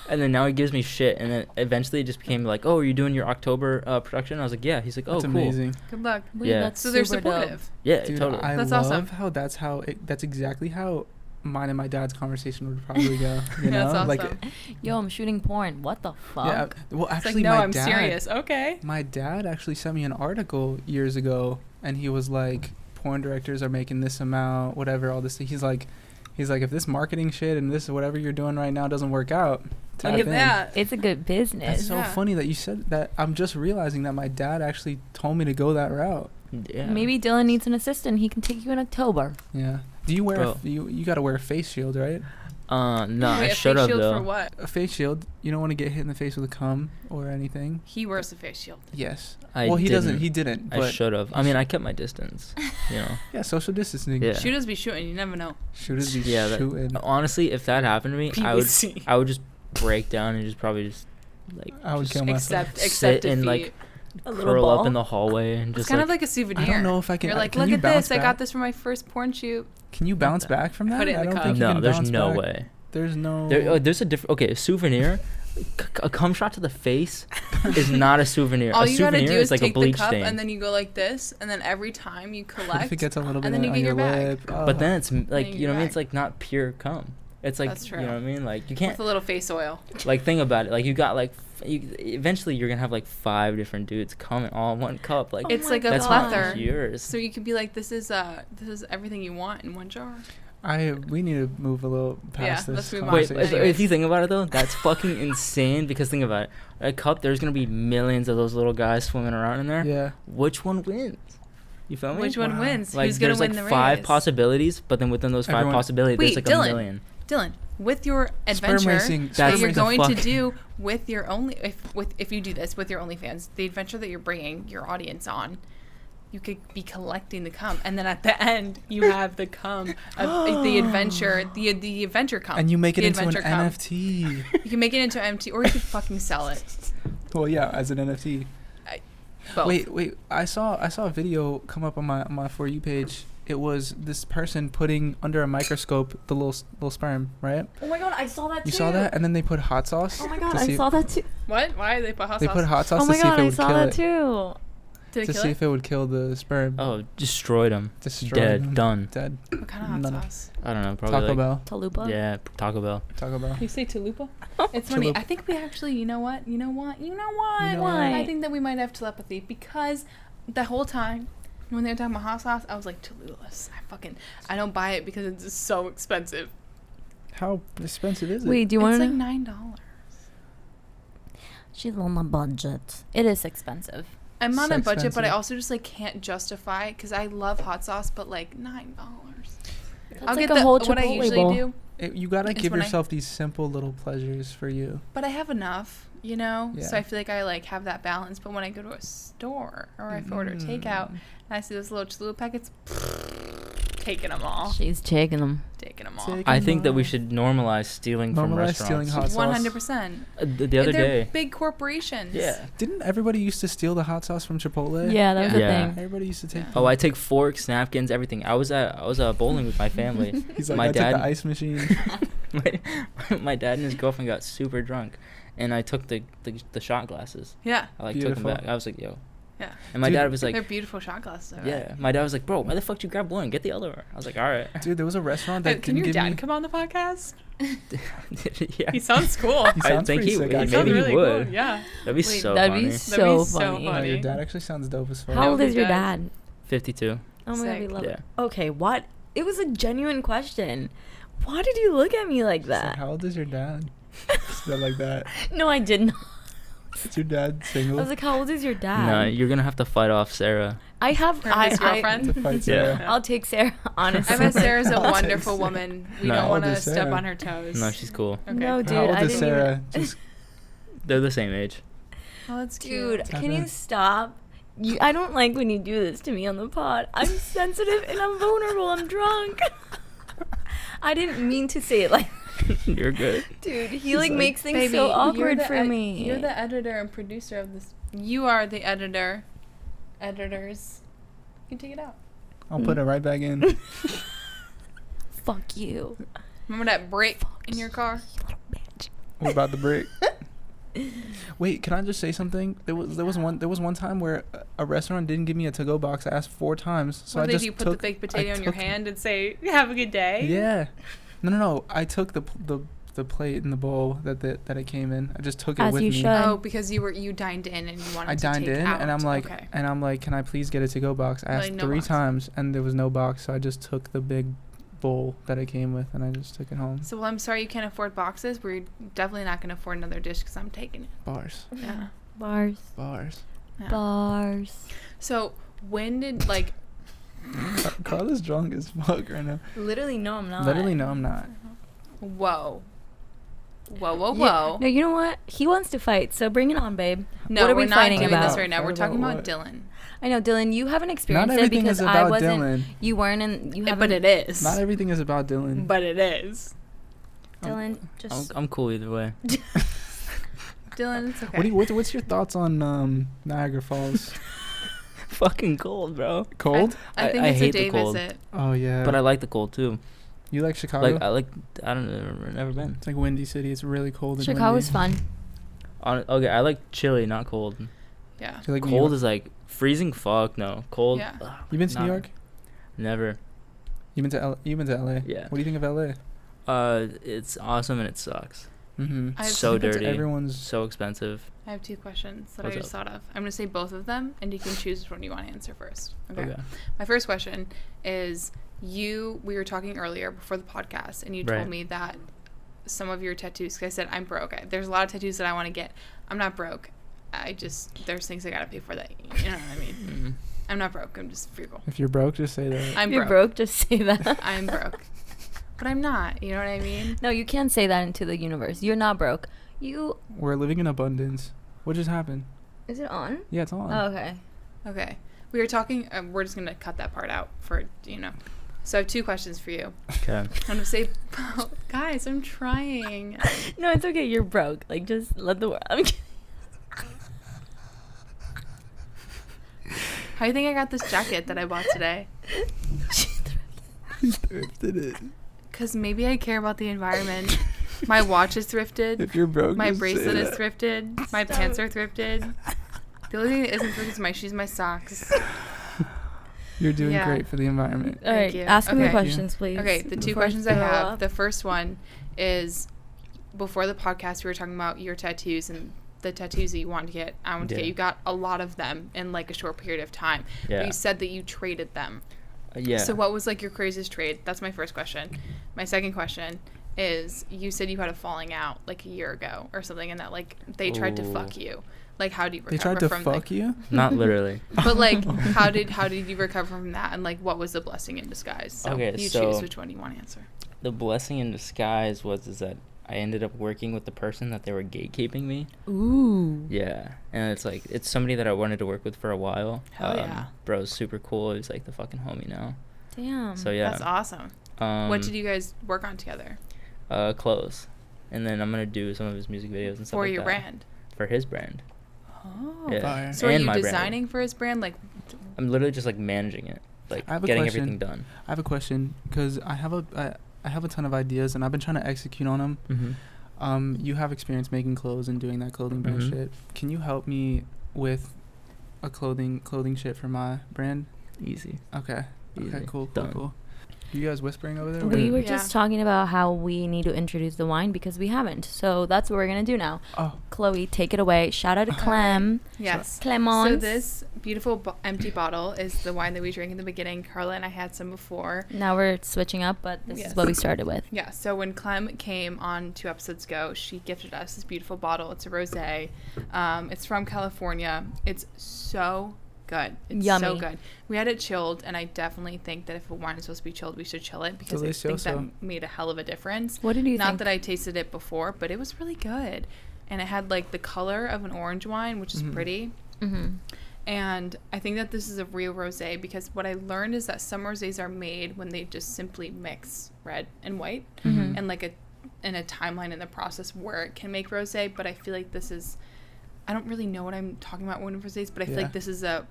And then now he gives me shit, and then eventually it just became like, oh, are you doing your October production? I was like, yeah. He's like, oh, That's cool. amazing. Good luck. Wait, Yeah. that's So they're super dope. supportive. Yeah, Dude, totally. I That's love awesome. how that's exactly how mine and my dad's conversation would probably go. You know, That's awesome. like Yo, I'm shooting porn. What the fuck? yeah. Well, It's actually, like, no, my I'm dad, serious. Okay. My dad actually sent me an article years ago, and he was like, porn directors are making this amount, whatever, all this. He's like, if this marketing shit and this whatever you're doing right now doesn't work out, tap Look at in. that. It's a good business. That's so Yeah. funny that you said that. I'm just realizing that my dad actually told me to go that route. Yeah. Maybe Dylan needs an assistant. He can take you in October. Yeah. Do you wear Bro. you got to wear a face shield, right? No, I Wait, a should face have shield though. for what? A face shield. You don't want to get hit in the face with a cum or anything. He wears a face shield. Yes. I Well, he doesn't. didn't. He didn't. I But should have. I mean, I kept my distance. You know. yeah, social distancing. Yeah. Shooters be shooting. You never know. Shooters be Yeah, that- shooting. Honestly, if that happened to me, PVC. I would just break down and like I would just kill myself. Accept sit defeat. and like A little curl ball. up in the hallway and It's just kind like, of like a souvenir. I don't know if I can. You're like, can look you at bounce this. I back? got this for my first porn shoot. Can you bounce back from that? Put it in I the don't cup. think you no, can there's bounce no back. way. There's no. There's a different. Okay, a souvenir. A cum shot to the face is not a souvenir. All A you gotta souvenir do is is like a take the bleach cup stain. and then you go like this, and then every time you What collect, if it gets a little bit and then you on get your your bag. lip? But then it's like, you you get know what I mean? back. It's like not pure cum. It's like, That's true. you know what I mean? Like you can't with a little face oil. like think about it. Like you got like eventually you're gonna have like 5 different dudes coming all in one cup. Like Oh It's my like a that's God. plethora. not yours. So you could be like, this is everything you want in one jar. we need to move a little past Yeah, this. let's move on. Wait, conversation. if you think about it though, that's fucking insane. Because think about it, a cup, there's gonna be millions of those little guys swimming around in there. Yeah. Which one wins? You feel me? Which one Wow. wins? Like Who's gonna there's win like the 5 race? possibilities, but then within those 5 Everyone- possibilities, there's Wait, like Dylan. a million. Dylan, with your Sperm adventure racing. that That's you're the going to fuck- do with your if you do this with your OnlyFans, the adventure that you're bringing your audience on, you could be collecting the cum, and then at the end you have the cum of the adventure, the adventure cum, And you make it the into an adventure cum. NFT. You can make it into MT, or you could fucking sell it. Well, yeah, as an NFT. Both. Wait. I saw a video come up on my For You page. It was this person putting under a microscope the little sperm, right? Oh my god, I saw that You saw that, and then they put hot sauce. Oh my god, to I see saw that too. What? Why did they put hot They sauce? put hot sauce Oh to my see if god, it I would saw kill that it. too. Did it To kill see it? if it would kill the sperm. Oh, destroyed them. Destroy Dead. them. Done. Dead. What kind of hot None of- sauce? I don't know. Probably Taco like, Bell. Talupa? Yeah, Taco Bell. Taco Bell. You say chalupa? It's funny. Chalupa. I think we actually, you know what? You know Why? what? I think that we might have telepathy because the whole time when they were talking about hot sauce, I was like, Tallulah's. I don't buy it because it's just so expensive. How expensive is it? Wait, do you want It's to like know? $9. She's on a budget. It is expensive. I'm on So a budget, but I expensive. also just like can't justify because I love hot sauce, but like $9. That's I'll like get a whole what I Chipotle usually bowl. do, You gotta It's give when I- yourself these simple little pleasures for you. but I have enough, you know. So Yeah. I feel like I like have that balance. But when I go to a store or if I order takeout, and I see those little Cholula packets, taking them all, She's taking them. taking them all. Take- I think that we Wow. should normalize stealing from Normalize restaurants. stealing hot sauce. 100%. The other They're day. big corporations. Yeah. Didn't everybody used to steal the hot sauce from Chipotle? Yeah, that was Yeah. the Yeah. thing. Everybody used to take. Yeah. Oh, I take forks, napkins, everything. I was bowling with my family. He's like, my I took dad- the ice machine. my dad and his girlfriend got super drunk, and I took the shot glasses. Yeah. I like took Beautiful. them back. I was like, yo. Yeah. And my Dude, dad was They're like, beautiful shot glasses. I bet. yeah. My dad was like, bro, why the fuck did you grab one? Get the other one. I was like, all right. Dude, there was a restaurant Hey, that can didn't your give dad me. come on the podcast? Yeah. He sounds cool. He I sounds think pretty he sick, would. actually. Maybe Sounds he really would. Cool. Yeah. That'd be Wait, so that'd funny. be That'd so be so funny. No, your funny. dad actually sounds dope as fuck. How old he is your does. dad? 52. Oh my god, we Sick. love Yeah. it. Okay, what? It was a genuine question. Why did you look at me like She's like, that? how old is your dad? Stuff like that. No, I did not. Is your dad I single? was like, how old is your dad? No, you're gonna have to fight off Sarah. I have. Her his to girlfriend. fight Yeah. Sarah. I'll take Sarah. Honestly. I bet Sarah's a I'll take wonderful Sarah. woman. We No. don't How want old to is step Sarah? on her toes. No, she's cool. Okay. No, dude, How old I is didn't Sarah? even. Just They're the same age. Oh, that's Dude, cute. can you stop? I don't like when you do this to me on the pod. I'm sensitive and I'm vulnerable. I'm drunk. I didn't mean to say it like. You're good. Dude, he like like, makes things Baby, so you're awkward the for ed- me. You're the editor and producer of this. You are the editor. Editors. You can take it out. I'll put it right back in. Fuck you, Remember that break in your car? you little bitch. What about the brick? Wait, can I just say something? There was one time where a restaurant didn't give me a to-go box. I asked 4 times, so What I did just you put took the baked potato in your hand and say, "Have a good day"? Yeah. No. I took the plate and the bowl that it came in. I just took it As with you me. should. Oh, because you dined in and you wanted I to dined take in out. and I'm like, okay. can I please get a to-go box? I Like, asked no 3 box. times and there was no box, so I just took the big bowl that it came with and I just took it home. So, well, I'm sorry you can't afford boxes. We're definitely not going to afford another dish because I'm taking it. Bars. Yeah. Bars. Yeah. Bars. So, when did, like... Carla's drunk as fuck right now. Literally, no, I'm not. Literally, no, I'm not. Whoa. No, you know what? He wants to fight, so bring it on, babe. No, what are we're we not fighting doing about? this right now. We're Fight talking about about Dylan. I know, Dylan, you haven't experienced Not it everything because is I about wasn't. Dylan. You weren't, and you haven't. But it is. Not everything is about Dylan. But it is. Dylan, just. I'm cool either way. Dylan, it's okay. What's your thoughts on Niagara Falls? Fucking cold, bro. Cold? I think I it's hate a day the cold. visit. Oh yeah. But I like the cold too. You like Chicago? I don't know, never been. It's like Windy City. It's really cold. And Chicago's windy. fun. Okay, I like chilly, not cold. Yeah. Do you like New Cold York? is like freezing. Fuck no. Cold. Yeah. You been to Nah. New York? Never. You been to LA? Yeah. What do you think of LA? It's awesome and it sucks. Mm-hmm. I have So two- dirty. Everyone's. So expensive. I have 2 questions that What's I just up? thought of. I'm going to say both of them, and you can choose which one you want to answer first. Okay. Okay. My first question is we were talking earlier before the podcast, and you told Right. me that some of your tattoos, because I said I'm broke. There's a lot of tattoos that I want to get. I'm not broke. There's things I got to pay for that. You know what I mean? Mm. I'm not broke. I'm just frugal. If you're broke, just say that. I'm You're broke. broke, just say that. I'm broke. But I'm not. You know what I mean? No, you can't say that into the universe. You're not broke. We're living in abundance. What just happened? Is it on? Yeah, it's on. Oh, okay. Okay. We were talking. We're just going to cut that part out for, So I have 2 questions for you. Okay. I'm going to say, guys, I'm trying. No, it's okay. You're broke. Like, just let the world. I'm kidding. How do you think I got this jacket that I bought today? You thrifted it. Because maybe I care about the environment. My watch is thrifted. If you're broke, My just say bracelet is that. thrifted. My pants are thrifted. The only thing that isn't thrifted is my shoes, my socks. You're doing Yeah. great for the environment. All right, you. ask me the Okay. questions, please. Okay, the 2 before questions I throw have. up. The first one is, before the podcast, we were talking about your tattoos and the tattoos that you wanted to get. I wanted to Yeah. get. You got a lot of them in like a short period of time. Yeah. But you said that you traded them. Yeah. So what was like your craziest trade? That's my first question. My second question is, you said you had a falling out like a year ago or something, and that like they tried to Ooh. fuck you. Like, how do you recover They tried to from fuck you? Not literally. But like, how did you recover from that? And like, what was the blessing in disguise? So Okay, you so- choose which one you want to answer. The blessing in disguise is that I ended up working with the person that they were gatekeeping me. Ooh. Yeah. And it's somebody that I wanted to work with for a while. Hell yeah. Bro's super cool. He's like the fucking homie now. Damn. So yeah. That's awesome. What did you guys work on together? Clothes. And then I'm gonna do some of his music videos and stuff For like your that. brand. For his brand. Oh. Yeah. Fire. So are And you my brand. designing for his brand? Like, I'm literally just like managing it. Like I have a getting question. everything done. I have a question because I have a ton of ideas and I've been trying to execute on them. Mm-hmm. You have experience making clothes and doing that clothing brand Mhm. shit. Can you help me with a clothing shit for my brand? Easy. Okay. Easy. Okay. Cool. Done. Cool. You guys whispering over there? We were Yeah. just talking about how we need to introduce the wine because we haven't. So that's what we're going to do now. Oh. Chloe, take it away. Shout out to Clem. yes. Clemence. So this beautiful empty bottle is the wine that we drank in the beginning. Carla and I had some before. Now we're switching up, but this Yes. is what we started with. Yeah, so when Clem came on 2 episodes ago, she gifted us this beautiful bottle. It's a rosé. It's from California. It's so good. It's so Yummy. good. We had it chilled, and I definitely think that if a wine is supposed to be chilled, we should chill it because I think Delicioso. that made a hell of a difference. What did you Not think? that I tasted it before, but it was really good. And it had like the color of an orange wine, which is Mhm. pretty. Mm-hmm. And I think that this is a real rosé because what I learned is that some rosés are made when they just simply mix red and white Mhm. and like in a timeline in the process where it can make rosé. But I feel like this is, I don't really know what I'm talking about when rosés, but I feel Yeah. like this is a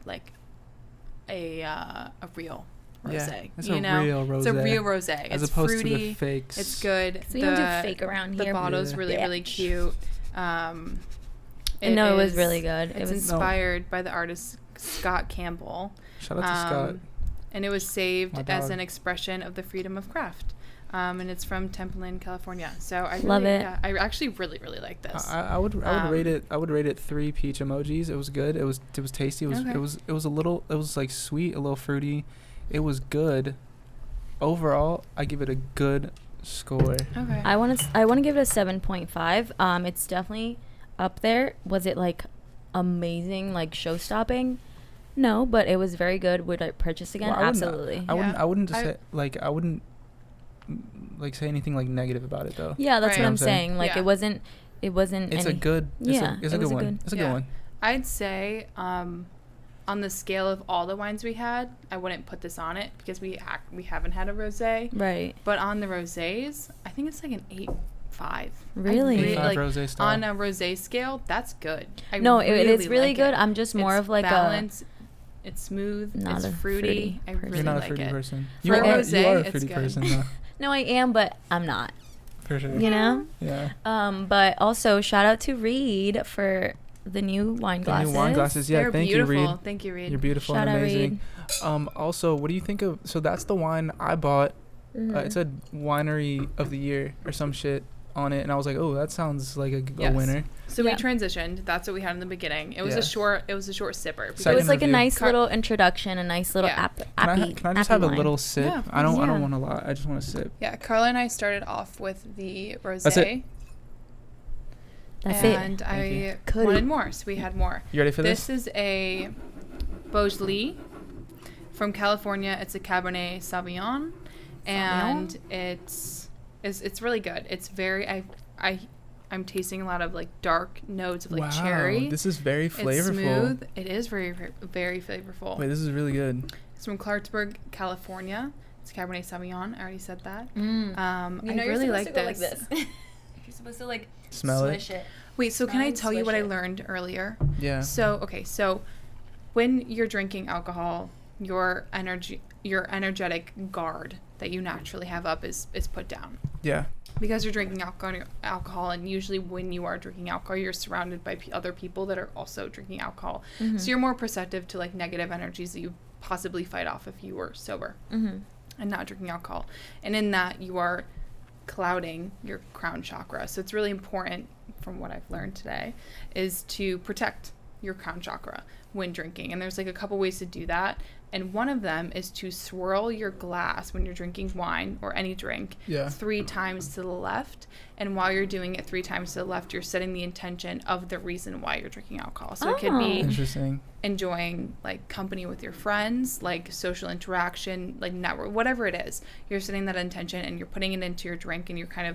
real rosé. it's you a know? real rosé. It's a real rosé. As it's opposed fruity. to the fakes. It's good. So we don't do fake around The here. bottle's really, really cute. No, it was really good. It's inspired by the artist Scott Campbell. Shout out to Scott. And it was saved My as dog. an expression of the freedom of craft. And it's from Templin, California. So I Love really, it. Yeah, I actually really, really like this. I would rate it. I would rate it 3 peach emojis. It was good. It was tasty. It was Okay. it was a little. It was like sweet, a little fruity. It was good. Overall, I give it a good score. Okay. I want to give it a 7.5. It's definitely up there. Was it like amazing, like show-stopping? No, but it was very good. Would I purchase again? Well, Absolutely. I wouldn't. Yeah. I wouldn't say I wouldn't like say anything like negative about it though. Yeah, that's Right. what I'm I'm saying. saying. Like Yeah. it wasn't. It's a good. It's Yeah, a, it's it a was good a one. good- It's a Yeah. good one. I'd say on the scale of all the wines we had, I wouldn't put this on it because we haven't had a rosé. Right. But on the rosés, I think it's like an 8.5. Really? 8.5 like rosé style. on a rosé scale, that's good. No, it is really like good. it. I'm just more It's of like balanced. It's smooth. Not It's a fruity. fruity I person. really You're not a like fruity it. person. For You a are, rosé, you are a it's fruity good. person though. No, I am, but I'm not. For sure. You know. Yeah. But also shout out to Reed for the new wine The glasses. new wine glasses. Yeah. They're Thank beautiful. you, Reed. Thank you, Reed. You're beautiful Shout and out, amazing. Also, what do you think of? So that's the wine I bought. Mhm. It said winery of the year or some shit on it, and I was like, oh, that sounds like a Yes. winner. So Yeah. we transitioned. That's what we had in the beginning. It was Yeah. a short sipper. It Second was like review. a nice Car- little introduction, a nice little Yeah. Can I just have a little sip? Yeah, I don't Yeah. want a lot. I just want to sip. Yeah, Carla and I started off with the rosé. That's it. That's it. and I Could- wanted more, so we had more. You ready for this? This is a Beaujolais from California. It's a Cabernet Sauvignon, and it's really good. It's very I'm tasting a lot of like dark notes of like wow, cherry. this is very flavorful. It's smooth. It is very very flavorful. Wait, this is really good. It's from Clarksburg, California. It's Cabernet Sauvignon. I already said that. Mm. I really like this. You're supposed to like Smell it. swish it. Wait, so can I Smell and tell you what I swish it. learned earlier? Yeah. So when you're drinking alcohol, your energetic guard that you naturally have up is put down. Yeah. Because you're drinking alcohol, and usually when you are drinking alcohol, you're surrounded by other people that are also drinking alcohol. Mhm. So you're more perceptive to like negative energies that you possibly fight off if you were sober Mhm. and not drinking alcohol. And in that, you are clouding your crown chakra. So it's really important, from what I've learned today, is to protect your crown chakra when drinking. And there's like a couple ways to do that. And one of them is to swirl your glass when you're drinking wine or any drink Yeah. 3 times to the left. And while you're doing it 3 times to the left, you're setting the intention of the reason why you're drinking alcohol. So it could Oh. be Interesting. enjoying like company with your friends, like social interaction, like network, whatever it is. You're setting that intention and you're putting it into your drink, and you're kind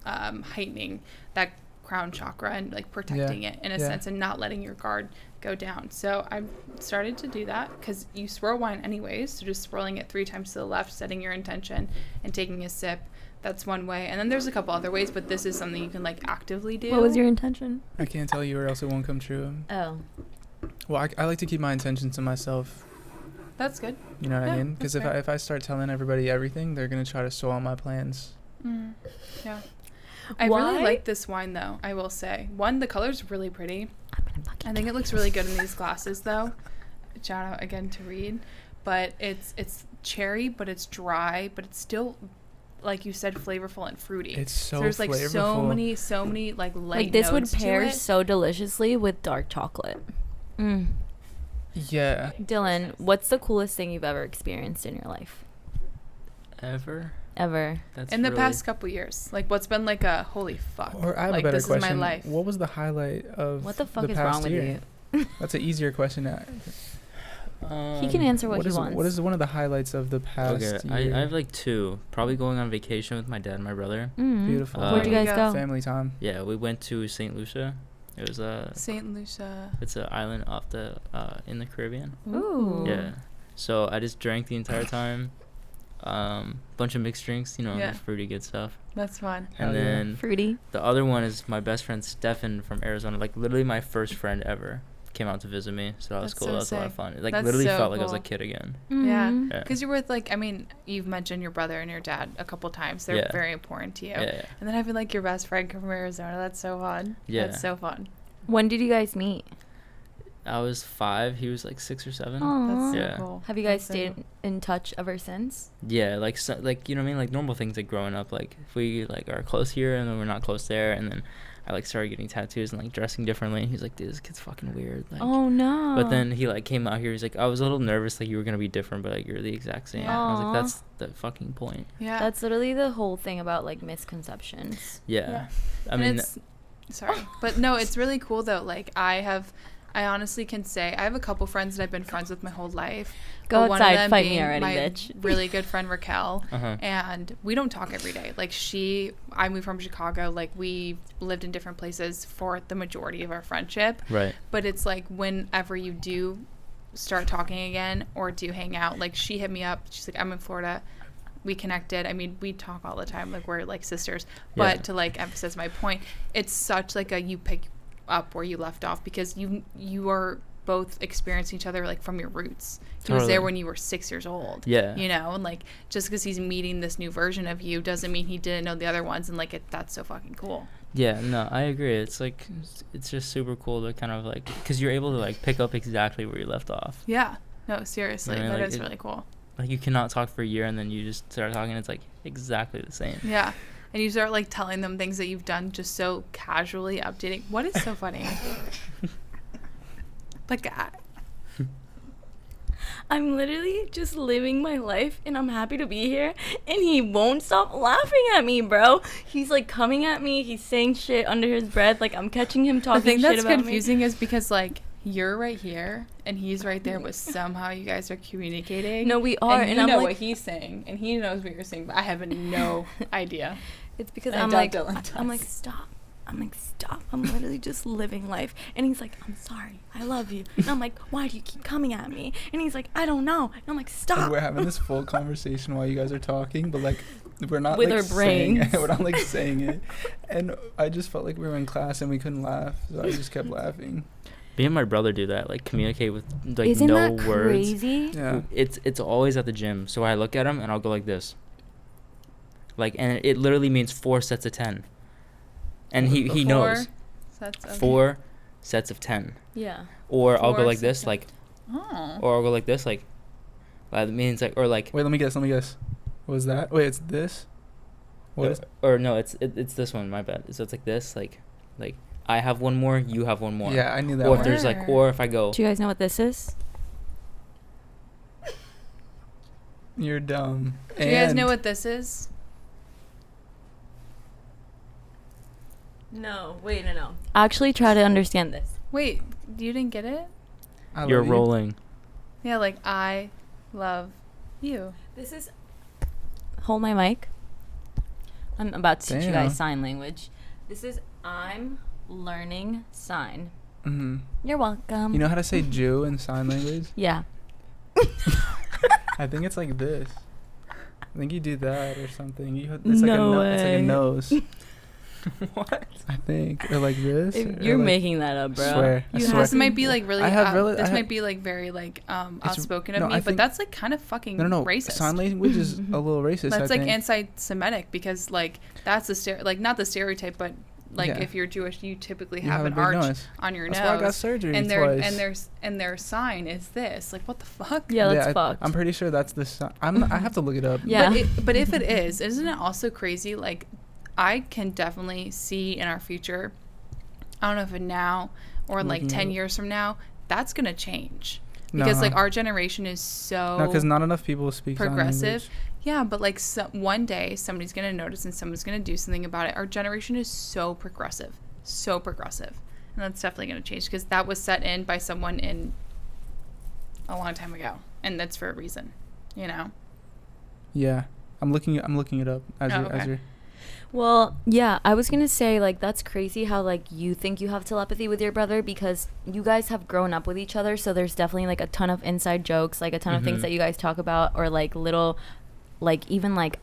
of heightening that crown chakra and like protecting it in a sense, and not letting your guard go down. So I've started to do that because you swirl wine anyways, so just swirling it 3 times to the left, setting your intention and taking a sip. That's one way. And then there's a couple other ways, but this is something you can like actively do. What was your intention? I can't tell you or else it won't come true. Oh. Well, I like to keep my intentions to myself. That's good. You know what I Yeah, mean? Because that's fair. if I start telling everybody everything, they're gonna try to spoil my plans. Yeah. I Why? really like this wine though, I will say. One, the color's really pretty. I'm gonna fucking I think it looks really good in these glasses though. Shout out again to Reed. But it's cherry, but it's dry, but it's still, like you said, flavorful and fruity. It's so there's like flavorful. so many like light like this would notes to pair it. so deliciously with dark chocolate. Mm. Yeah. Dylan, what's the coolest thing you've ever experienced in your life? Ever? Ever? That's In the really- past couple years. Like what's been like a holy fuck. Or I have like a better this question. is my life. What was the highlight of What the fuck is past wrong with year? you? That's an easier question. He can answer what he is wants. what is one of the highlights of the past Okay, year? I have like 2. Probably going on vacation with my dad and my brother. Mm. Beautiful. Where'd you There guys you go. go? Family time. Yeah, we went to St. Lucia. It was St. Lucia. it's an island off the in the Caribbean. Ooh. Yeah. So I just drank the entire time. Bunch of mixed drinks, Yeah. fruity good stuff. That's fun. Hell And yeah. then Fruity. the other one is my best friend Stefan from Arizona, like literally my first friend ever. came out to visit me, so that was That's cool. so That was a lot of sick. fun. It, like, That's literally so felt like I was a cool. kid again. Yeah, Mhm. Yeah. because you're with, like, I mean, you've mentioned your brother and your dad a couple times. They're Yeah. very important to you. Yeah. And then having, like, your best friend come from Arizona, that's so fun. Yeah. That's so fun. When did you guys meet? I was 5. He was like 6 or 7. That's so Yeah. cool. Have you guys That's so stayed cool. in touch ever since? Yeah, like, so, like, you know what I mean? Like, normal things, like, growing up, like, if we, like, are close here and then we're not close there, and then I, like, started getting tattoos and, like, dressing differently. He's like, dude, this kid's fucking weird. Like, Oh no. but then he, like, came out here. He's like, I was a little nervous, like, you were going to be different, but, like, you're the exact same. Yeah. I was Aw. like, that's the fucking point. Yeah. That's literally the whole thing about like misconceptions. Yeah. I And mean, it's, sorry, but no, it's really cool though. Like, I honestly can say I have a couple friends that I've been friends with my whole life. Go but one of outside, them fight me being already, my bitch. really good friend Raquel, uh-huh. and we don't talk every day. Like, I moved from Chicago. Like, we lived in different places for the majority of our friendship. Right. But it's like whenever you do start talking again or do hang out, like, she hit me up. She's like, I'm in Florida. We connected. I mean, we talk all the time. Like, we're like sisters. But Yeah. to like emphasize my point, it's such like a you pick up where you left off, because you are both experiencing each other like from your roots. He was there Totally. when you were 6 years old. Yeah. You know, and like just because he's meeting this new version of you doesn't mean he didn't know the other ones, and like that's so fucking cool. Yeah, no, I agree. It's like, it's just super cool to kind of like, because you're able to like pick up exactly where you left off. Yeah. No, seriously, Yeah, that like, is it- really cool. Like, you cannot talk for a year and then you just start talking. It's like exactly the same. Yeah. And you start like telling them things that you've done just so casually, updating. What is so funny? Like, I'm literally just living my life and I'm happy to be here and he won't stop laughing at me, bro. He's like coming at me, he's saying shit under his breath, like I'm catching him the talking thing shit that's about confusing is because like you're right here and he's right there, but somehow you guys are communicating. me. No, we are, and and you I'm know like, what he's saying, and he knows what you're saying, but I have no idea. it's because And I'm like, Dylan does. I'm like, stop. I'm like, stop. I'm literally just living life. And he's like, I'm sorry. I love you. And I'm like, why do you keep coming at me? And he's like, I don't know. And I'm like, And stop. we're having this full conversation while you guys are talking, but like we're not With like our saying brains. it. We're not like saying it. And I just felt like we were in class and we couldn't laugh, so I just kept laughing. Me and my brother do that, like communicate with like Isn't no that words. crazy? Yeah. It's always at the gym. So I look at him and I'll go like this. Like, and it literally means 4 sets of 10. And he Four knows sets of- 4 sets of 10. Yeah. Or I'll go 4 like sets this, of- like, Oh. or I'll go like this, like, that means like, or like, Wait, let me guess. What was that? Wait, it's this? What is or no, it's this one. My bad. So it's like this, like I have one more, you have one more. Yeah, I knew that Or if one. there's like, or if I go, Do you guys know what this is? You're dumb. Do you guys know what this is? No. Wait, no. Actually, try to understand this. Wait, you didn't get it? I you're love you. rolling. Yeah, like I love you. This is. Hold my mic. I'm about to teach you Damn. guys sign language. This is I'm learning sign. Mm-hmm. You're welcome. You know how to say Jew in sign language? Yeah. I think it's like this. I think you do that or something. It's like No it's like a way. nose. What? I think, or like this. or You're like, making that up, bro. Swear. I You swear. This might be like really. I have really- this I might have- be like very like outspoken of no, me, I but think- that's like kind of fucking No. racist. Sign language is a little racist. That's I like think. anti-Semitic, because like that's the like not the stereotype, but like Yeah. if you're Jewish, you typically You have a an big arch nose. on your That's why I got nose, surgery and twice. their sign is this. Like, what the fuck? Yeah, that's I, fucked. I'm pretty sure that's the sign. I have to look it up. Yeah. But if it is, isn't it also crazy? Like, I can definitely see in our future, I don't know if it now or in like Looking 10 at it. years from now, that's going to change. Because like our generation is so No, because not enough people speak sign progressive. language. Yeah, but like one day somebody's going to notice and someone's going to do something about it. Our generation is so progressive. And that's definitely going to change, because that was set in by someone in a long time ago. And that's for a reason, you know? Yeah, I'm looking it up as Oh, you're as okay. you're. Well, yeah, I was gonna say, like, that's crazy how, like, you think you have telepathy with your brother because you guys have grown up with each other, so there's definitely, like, a ton of inside jokes, like, a ton of things Mhm. that you guys talk about, or, like, little, like, even, like,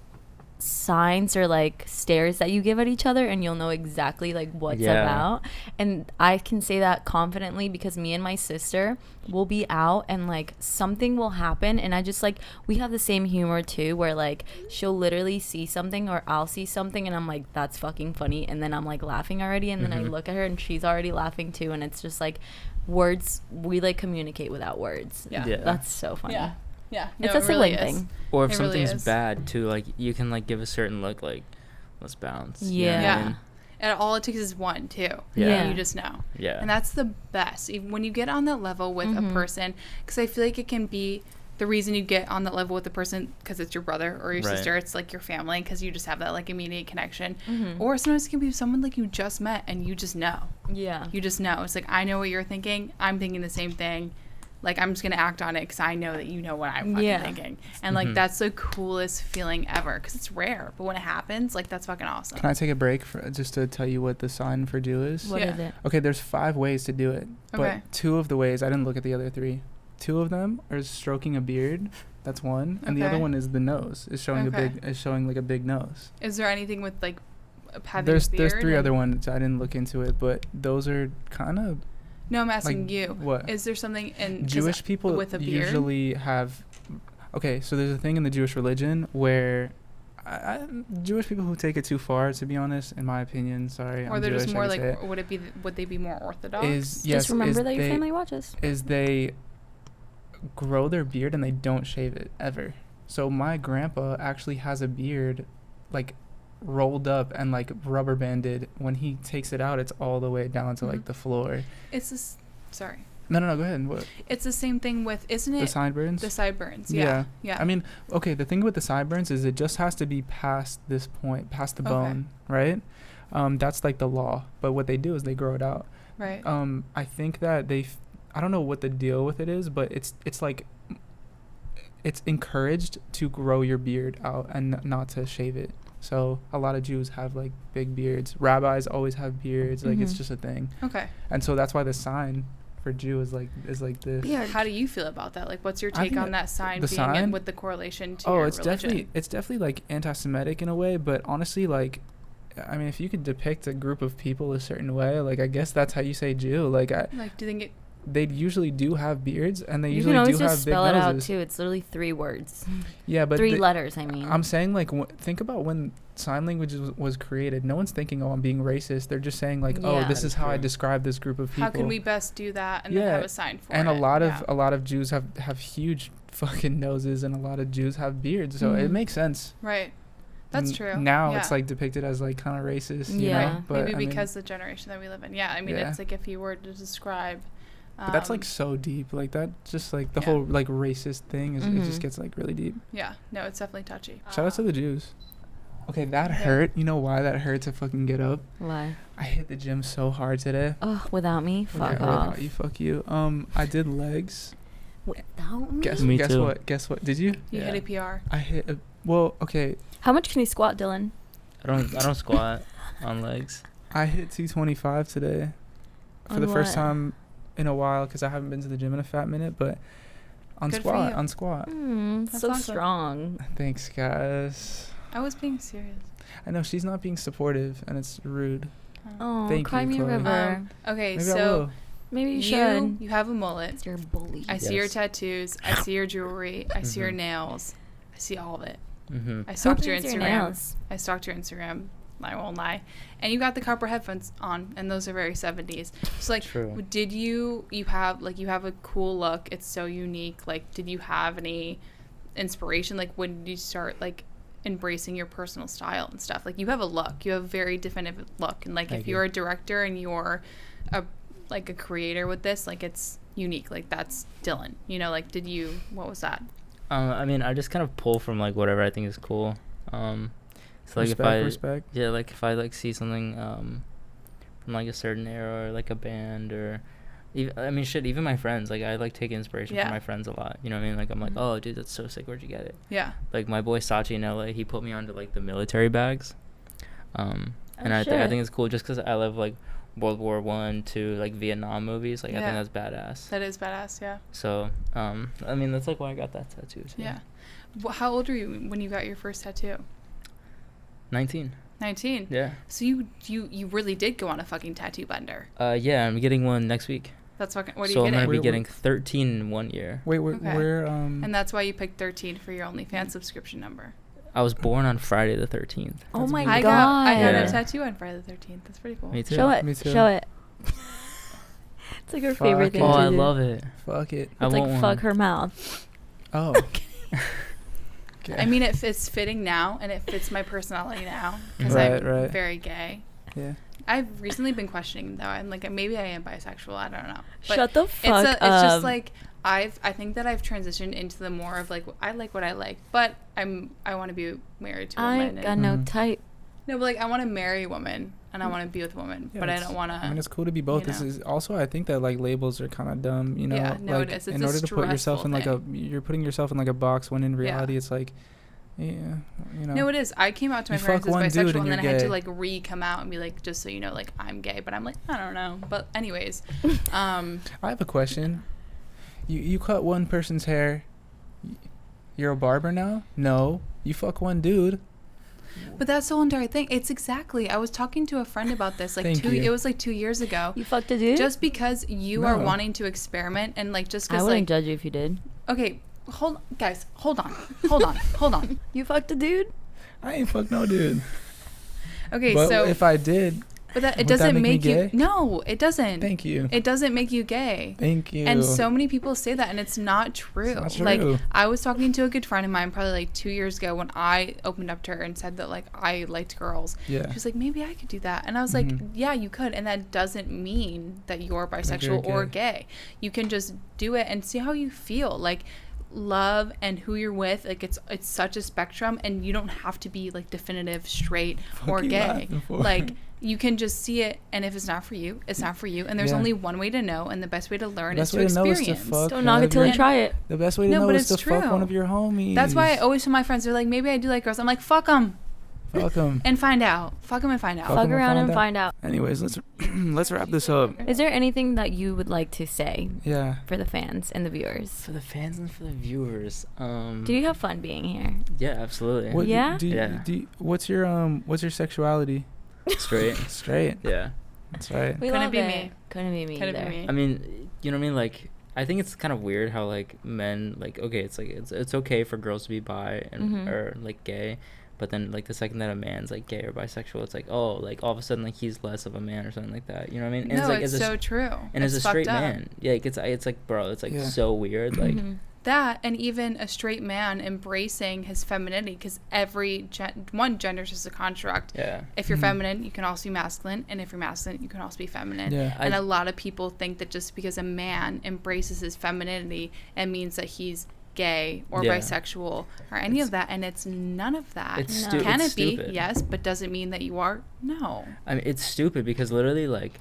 signs or like stares that you give at each other, and you'll know exactly like what's about. And I can say that confidently because me and my sister will be out and like something will happen, and I just like, we have the same humor too, where like she'll literally see something or I'll see something and I'm like, that's fucking funny, and then I'm like laughing already, and then I look at her and she's already laughing too, and it's just like words, we like communicate without words. That's so funny. Yeah, it's a sibling thing. Or if It something's really is. bad too, like you can like give a certain look, like let's bounce. Yeah. And all it takes is one too. Yeah. And you just know. Yeah. And that's the best. Even when you get on that level with a person, because I feel like it can be the reason you get on that level with the person because it's your brother or your sister. It's like your family because you just have that like immediate connection. Or sometimes it can be someone like you just met and you just know. Yeah. You just know. It's like, I know what you're thinking. I'm thinking the same thing. Like, I'm just going to act on it because I know that you know what I'm fucking thinking. And, like, that's the coolest feeling ever because it's rare. But when it happens, like, that's fucking awesome. Can I take a break just to tell you what the sign for Jew is? What is it? Okay, there's 5 ways to do it. Okay. But 2 of the ways, I didn't look at the other 3. 2 of them are stroking a beard. That's one. And the other one is the nose. Is showing like a big nose. Is there anything with, like, having There's a beard? there's 3 other ones. I didn't look into it, but those are kind of... No, I'm asking like, you. what? Is there something in Jewish people with a beard? usually have... Okay, so there's a thing in the Jewish religion where... Jewish people who take it too far, to be honest, in my opinion. Sorry, or I'm they're Jewish, just more like, it. would they be more orthodox? Just remember that your family watches. Is they grow their beard and they don't shave it ever. So my grandpa actually has a beard, like rolled up and like rubber banded. When he takes it out, it's all the way down to like the floor. It's this. Sorry. No, go ahead. What? It's the same thing with, isn't it? The sideburns? The sideburns, yeah. I mean, okay, the thing with the sideburns is it just has to be past this point, past the bone, right? That's like the law. But what they do is they grow it out. Right. I think that I don't know what the deal with it is, but it's like it's encouraged to grow your beard out and not to shave it. So a lot of Jews have like big beards. Rabbis always have beards. Like it's just a thing. Okay. And so that's why the sign for Jew is like this. Yeah. How do you feel about that? Like, what's your take on that sign being in with the correlation to your religion? It's definitely like anti-Semitic in a way, but honestly, like, I mean, if you could depict a group of people a certain way, like, I guess that's how you say Jew. Like, do you think they usually do have beards, and they usually do have big noses. You can always just spell it out too. It's literally 3 words. Yeah, but 3 letters. I mean, I'm saying like think about when sign language was created. No one's thinking, oh, I'm being racist. They're just saying like, oh, this is how I describe this group of people. How can we best do that and then have a sign for it? And a lot of Jews have huge fucking noses, and a lot of Jews have beards, so it makes sense. Right. That's true. Now it's like depicted as like kind of racist, you know? But maybe because the generation that we live in. Yeah, I mean, it's like if you were to describe. But that's like so deep, like that. Just like the whole like racist thing is it just gets like really deep. Yeah, no, it's definitely touchy. Shout out to the Jews. Okay, that hurt. You know why that hurt to fucking get up? Why? I hit the gym so hard today. Oh, without me? Fuck off. Without you, fuck you. I did legs. Without me? Guess what? Did you? You hit a PR. I hit a. Well, okay. How much can you squat, Dylan? I don't squat on legs. I hit 225 today for the first time in a while because I haven't been to the gym in a fat minute, but on squat. That's so awesome. Strong. Thanks, guys. I was being serious. I know she's not being supportive, and it's rude. Oh, Thank cry you, me a Chloe. river. Okay, Maybe so maybe you should. You have a mullet. You're a bully. I see your tattoos. I see your jewelry. I see your nails. I see all of it. I stalked your Instagram. I stalked your Instagram. I won't lie. And you got the copper headphones on, and those are very 70s. So like, did you have a cool look? It's so unique. Like, did you have any inspiration? Like, when did you start like embracing your personal style and stuff? Like, you have a look. You have a very definitive look. And like, if you're a director and you're a creator with this, like, it's unique. Like, that's Dylan. You know, like, what was that? I mean, I just kind of pull from like whatever I think is cool. So like respect. Yeah, like if I like see something from like a certain era or like a band or even my friends, like I like take inspiration from my friends a lot. You know what I mean? Like I'm like, oh dude, that's so sick. Where'd you get it? Yeah. Like my boy Sachi in LA, he put me onto like the military bags. And I think it's cool just because I love like World War I, II, like Vietnam movies. Like I think that's badass. That is badass, yeah. So I mean that's like why I got that tattoo too. Yeah. How old were you when you got your first tattoo? 19. 19. Yeah. So you really did go on a fucking tattoo bender. Yeah, I'm getting one next week. That's fucking. What are So you I'm getting? gonna be getting 13 in 1 year. Wait, Okay. where And that's why you picked 13 for your OnlyFans subscription number. I was born on Friday the 13th. Oh That's my amazing. god. I got Yeah. a tattoo on Friday the 13th. That's pretty cool. Me too. Show it. Me too. Show it. It's like her Fuck favorite it. thing Oh, to I do. love it. fuck it. I It's want like one. fuck her mouth. Oh. I mean, it's fitting now, and it fits my personality now because Right, I'm right. very gay. Yeah. I've recently been questioning though. I'm like, maybe I am bisexual. I don't know. But Shut the fuck it's up. just like I think that I've transitioned into the more of like I like what I like, but I want to be married to a I woman. got And, no Mhm. type. no, but like I want to marry a woman and I want to be with a woman, Yeah, but I it's- don't want I mean, to. it's cool to be both. you This know. is also, I think that like labels are kind of dumb. You know, Yeah, no, like it is. It's in a order to put yourself in stressful like you're putting yourself in like a box when in reality it's like, yeah, you know. No, it is. I came out to my You parents fuck as one dude bisexual, and and then I you're had to gay. like come out and be like, just so you know, like I'm gay. But I'm like, I don't know. But anyways, I have a question. You cut one person's hair. You're a barber now? No, you fuck one dude. but that's the whole entire thing. It's exactly. I was talking to a friend about this like Thank you. It was like 2 years ago. You fucked a dude? Just because you are No. wanting to experiment and like just I because wouldn't like judge you if you did. okay, hold on. You fucked a dude? I ain't fuck no dude. Okay, But so if I did, but that it would that doesn't make me make you gay? no, it doesn't. thank you. It doesn't make you gay. Thank you. And so many people say that, and it's not true. It's not Like, true. I was talking to a good friend of mine probably like 2 years ago when I opened up to her and said that like I liked girls. Yeah. She was like, maybe I could do that. And I was like, Mhm. yeah, you could. And that doesn't mean that you're bisexual you're or gay. You can just do it and see how you feel. Like, love and who you're with, like it's such a spectrum, and you don't have to be like definitive straight or Fuck you gay. laughing for? Like, you can just see it, and if it's not for you, it's not for you. And there's Yeah. only one way to know, and the best way to learn The is best to way to know is experience. to fuck Don't knock one it of till you your- try it. The best way to No, know but is it's to fuck true. one of your homies. That's why I always tell my friends, they're like, maybe I do like girls. I'm like, fuck them fuck them. and find out. Fuck them and find out. Fuck Fuck 'em and around and find find out. Anyways, let's let's wrap this up. Is there anything that you would like to say Yeah. for the fans and the viewers? For the fans and for the viewers. Do you have fun being here? Yeah, absolutely. What, Yeah? Do you, what's your sexuality? Straight. Straight. Yeah. That's right. We Couldn't love be it. me. Couldn't be me Couldn't either. be me. I mean, you know what I mean? Like, I think it's kind of weird how like men like okay, it's like it's okay for girls to be bi and Mhm. or like gay, but then like the second that a man's like gay or bisexual, it's like oh like all of a sudden like he's less of a man or something like that. You know what I mean? And No, like it's as a, so true. and as It's a straight fucked up. man, yeah, like it's like bro, it's like Yeah. so weird. Like Mhm. That, and even a straight man embracing his femininity, because every gender is just a construct. yeah, If you're Mhm. feminine, you can also be masculine, and if you're masculine, you can also be feminine. Yeah. And I- a lot of people think that just because a man embraces his femininity, it means that he's gay or Yeah. bisexual or any of that, and it's none of that. It's No. Can it's it be? stupid. Yes, but does it mean that you are? No. I mean, it's stupid because literally, like,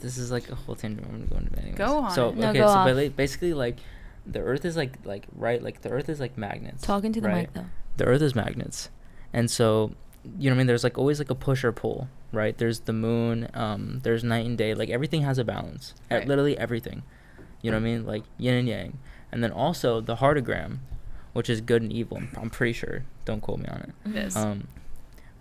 this is like a whole tangent. I'm gonna go into it anyways. Go on. So No, okay, go so off. basically, like, the Earth is like right, like the Earth is like magnets. Talking to the right? mic though. The Earth is magnets, and so you know what I mean. There's like always like a push or pull, right? There's the moon. There's night and day. Like everything has a balance. Right. Literally everything. You know what I mean? Like yin and yang, and then also the heartogram, which is good and evil. I'm pretty sure. Don't quote me on it. It is.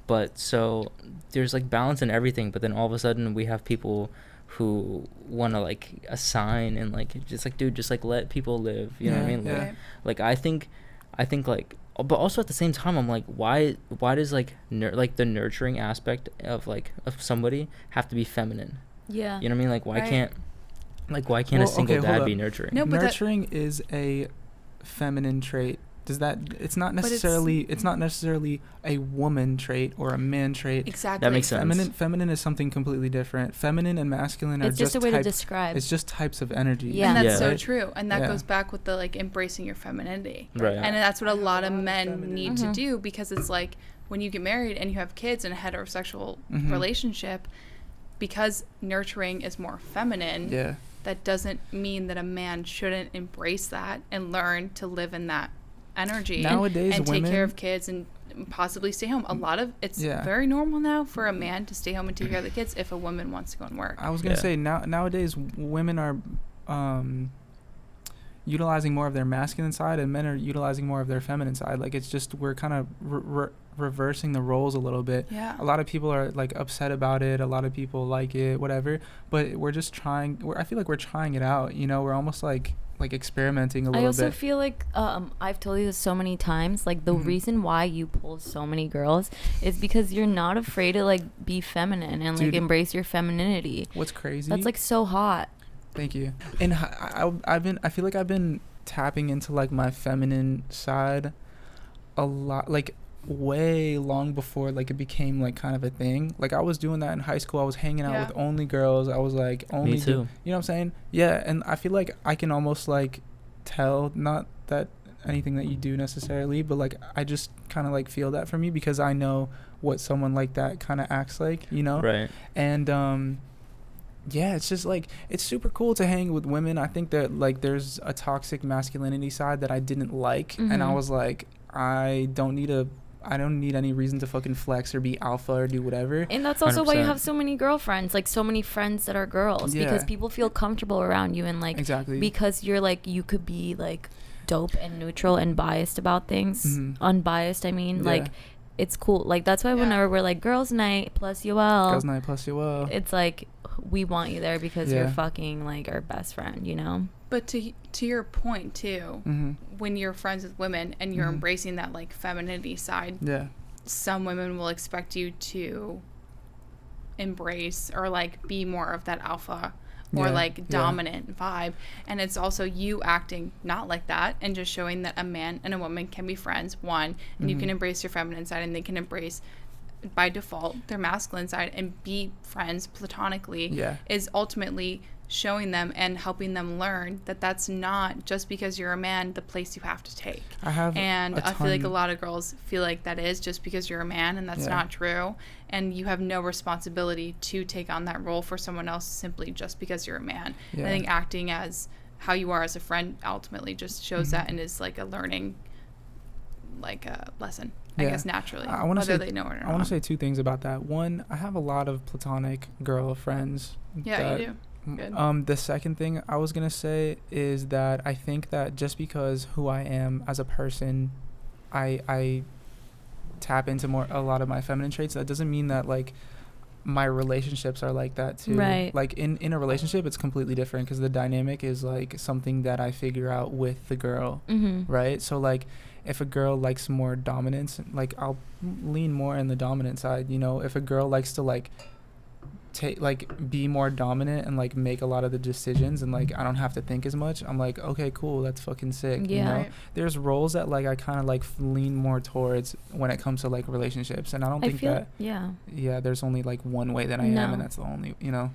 But so there's like balance in everything, but then all of a sudden we have people who want to like assign and like just like dude, just like let people live. You know what I Yeah, mean? yeah. Right. Like I think like, but also at the same time I'm like, why does like like the nurturing aspect of like of somebody have to be feminine? Yeah. You know what I mean? Like why Right. can't a Well, single okay, hold dad up. be nurturing? No, but that- Nurturing is a feminine trait. Does that? It's not But it's- necessarily. It's not necessarily a woman trait or a man trait. Exactly. That makes sense. Feminine is something completely different. Feminine and masculine are It's just a way to type- describe. It's just types of energy. Yeah. And that's Yeah. so Right? true. And that Yeah. goes back with the like embracing your femininity. Right. And that's what a lot of lot of men feminine- need Mhm. to do, because it's like when you get married and you have kids in a heterosexual Mhm. relationship, because nurturing is more feminine, Yeah. that doesn't mean that a man shouldn't embrace that and learn to live in that energy Nowadays, and take care women- of kids and possibly stay home. A lot of it's Yeah. very normal now for a man to stay home and take care of the kids if a woman wants to go and work. I was gonna Yeah. say nowadays women are, utilizing more of their masculine side and men are utilizing more of their feminine side. Like, it's just, we're kind of reversing the roles a little bit. Yeah. A lot of people are like upset about it. A lot of people like it, whatever. But we're just I feel like we're trying it out. You know, we're almost like experimenting a little bit. I also feel like I've told you this so many times. Like, the reason why you pull so many girls is because you're not afraid to like be feminine and like embrace your femininity. What's crazy? That's like so hot. Thank you. And I feel like I've been tapping into like my feminine side a lot, like way long before like it became like kind of a thing. Like, I was doing that in high school. I was hanging out with only girls. I was like only Me too. you know what I'm saying? Yeah. And I feel like I can almost like tell, not that anything that you do necessarily, but like I just kind of like feel that from you because I know what someone like that kind of acts like, you know? Right. And yeah, it's just like, it's super cool to hang with women. I think that like there's a toxic masculinity side that I didn't like, and I was like, I don't need any reason to fucking flex or be alpha or do whatever. And that's also 100%. why you have so many girlfriends, like so many friends that are girls, because people feel comfortable around you, and like exactly because you're like, you could be like dope and neutral and biased about things, unbiased. I mean, like, it's cool. Like, that's why whenever we're like girls' night plus UL, it's like we want you there because you're fucking like our best friend, you know. But to your point too, when you're friends with women and you're embracing that like femininity side, some women will expect you to embrace or like be more of that alpha or like dominant vibe, and it's also you acting not like that and just showing that a man and a woman can be friends, and you can embrace your feminine side and they can embrace by default their masculine side and be friends platonically, is ultimately showing them and helping them learn that that's not just because you're a man the place you have to take. I feel like a lot of girls feel like that is just because you're a man, and that's not true, and you have no responsibility to take on that role for someone else simply just because you're a man. I think acting as how you are as a friend ultimately just shows that, and is like a learning like a lesson, I guess, naturally, whether they know it or not. I want to say two things about that. One, I have a lot of platonic girl friends. Yeah, you do. Good. The second thing I was gonna say is that I think that just because who I am as a person, I tap into a lot of my feminine traits, that doesn't mean that like my relationships are like that too. Right. Like in a relationship, it's completely different because the dynamic is like something that I figure out with the girl, right? So like, if a girl likes more dominance, like I'll lean more in the dominant side. You know, if a girl likes to like be more dominant and like make a lot of the decisions and like I don't have to think as much, I'm like, okay, cool, that's fucking sick. You know, there's roles that like I kind of like lean more towards when it comes to like relationships, and I don't think that there's only like one way that I am, and that's the only, you know.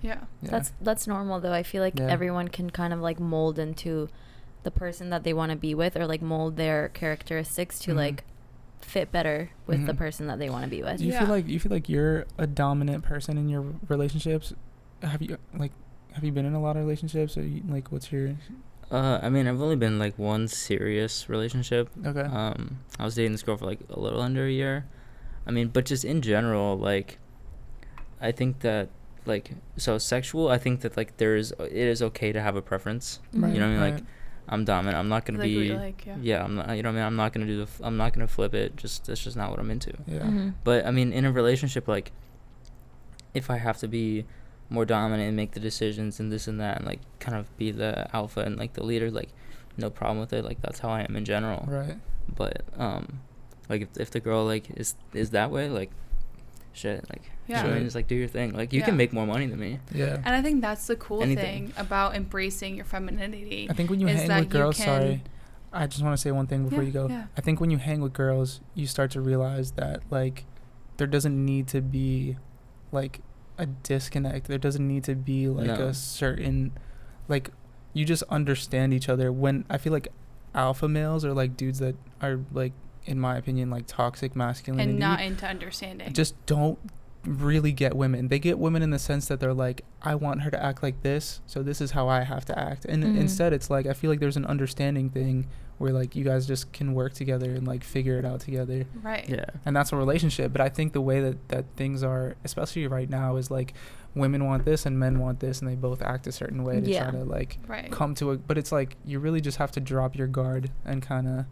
That's normal though. I feel like everyone can kind of like mold into the person that they want to be with, or like mold their characteristics to like fit better with the person that they want to be with. Do you feel like you're a dominant person in your relationships? Have you been in a lot of relationships, or like what's your I mean, I've only been in like one serious relationship. Okay. I was dating this girl for like a little under a year. I mean, but just in general, like I think that like, so sexual, I think that like it is okay to have a preference. Right. You know what I mean? Like, I'm dominant. I'm not gonna be. I'm not. You know what I mean? I'm not gonna I'm not gonna flip it. That's just not what I'm into. Yeah. But I mean, in a relationship, like, if I have to be more dominant and make the decisions and this and that, and like kind of be the alpha and like the leader, like, no problem with it. Like, that's how I am in general. Right. But like if the girl like is that way, like, shit, like, you know what I mean? Just like do your thing. Like, you can make more money than me. Yeah. And I think that's the cool thing about embracing your femininity. I think when you hang with girls, I just want to say one thing before you go. Yeah. I think when you hang with girls, you start to realize that like there doesn't need to be like a disconnect. There doesn't need to be like a certain, like, you just understand each other. When I feel like alpha males are like dudes that are like, in my opinion, like toxic masculinity and not into understanding, just don't really get women. They get women in the sense that they're like, I want her to act like this, so this is how I have to act. And instead it's like, I feel like there's an understanding thing where like you guys just can work together and like figure it out together. Right. Yeah. And that's a relationship. But I think the way that things are, especially right now, is like women want this and men want this, and they both act a certain way to Yeah. try to like Right. come to it. But it's like you really just have to drop your guard and kind of,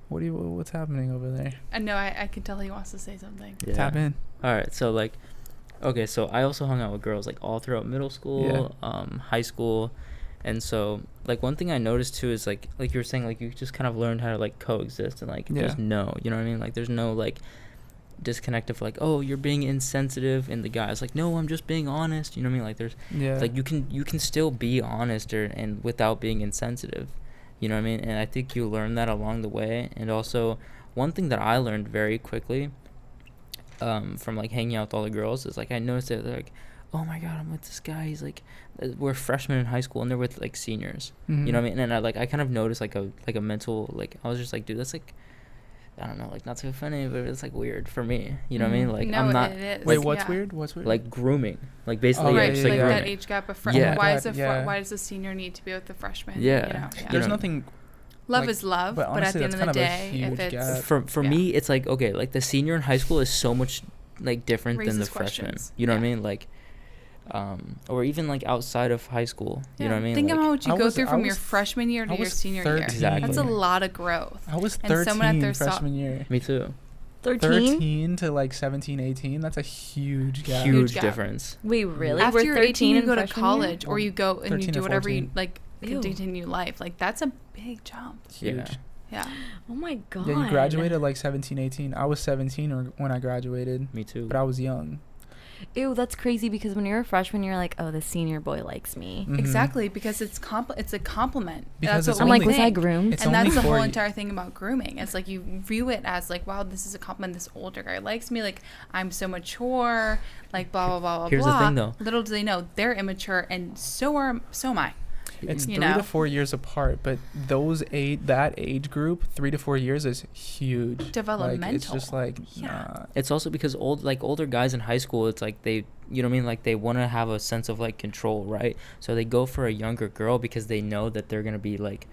what's happening over there? I know. I can tell he wants to say something. Yeah. Tap in. All right, so like, okay, so I also hung out with girls like all throughout middle school, high school, and so like one thing I noticed too is like you were saying, like you just kind of learned how to like coexist and like there's no, you know what I mean, like there's no like disconnect of like, oh, you're being insensitive, and the guy's like, no, I'm just being honest, you know what I mean, like there's like you can still be honest and without being insensitive, you know what I mean, and I think you learn that along the way. And also one thing that I learned very quickly from like hanging out with all the girls is like I noticed that they're like, oh my god, I'm with this guy, he's like, we're freshmen in high school and they're with like seniors, Mm-hmm. you know what I mean, and I kind of noticed like a mental, like I was just like, dude, that's like, I don't know, like not so funny, but it's like weird for me, you know what I mean, like No, I'm not, it is. Wait, like, what's weird? What's weird? like grooming, like basically, Oh, right, just like like that grooming. age gap of Yeah. why is Yeah. why does the senior need to be with the freshman? Yeah. You know? Yeah. There's you know, nothing. Love like, is love, but but at honestly, the end that's of the kind of a day, if huge it's gap. for yeah. me, it's like, okay, like the senior in high school is so much like different than the Raises freshman, questions. you know what I Yeah. mean, like or even like outside of high school, you know what I mean, Think like, about what you I go was- through I from your was- freshman year to I your was senior 13. year. Exactly. That's a lot of growth. I was And someone at 13 their freshman year. me too, 13? To like 17, 18. That's a huge gap. huge gap. difference. Wait, really? After We're you're 13 18, you in go to freshman year? college, or you go and you 13 do or whatever you 14. like, Ew. continue life. Like that's a big jump. Huge. Yeah. Yeah. Oh my god. Yeah, you graduated like 17, 18. I was 17 when I graduated, Me too. but I was young. Ew, that's crazy because when you're a freshman, you're like, oh, the senior boy likes me. Mhm. Exactly, because it's a compliment. Because That's it's what I'm we like, was I think. groomed? It's And that's only the whole 40. entire thing about grooming. It's like you view it as like, wow, this is a compliment. This older guy likes me. Like I'm so mature. Like blah blah blah blah. Here's the blah. thing, though. Little do they know they're immature, and so am I. It's You 3 know? to 4 years apart, but that age group, 3 to 4 years is huge. Like, it's Developmental. just like, Yeah. nah. It's also because older guys in high school, it's like they, you know what I mean, like they want to have a sense of like control, right? So they go for a younger girl because they know that they're gonna be like,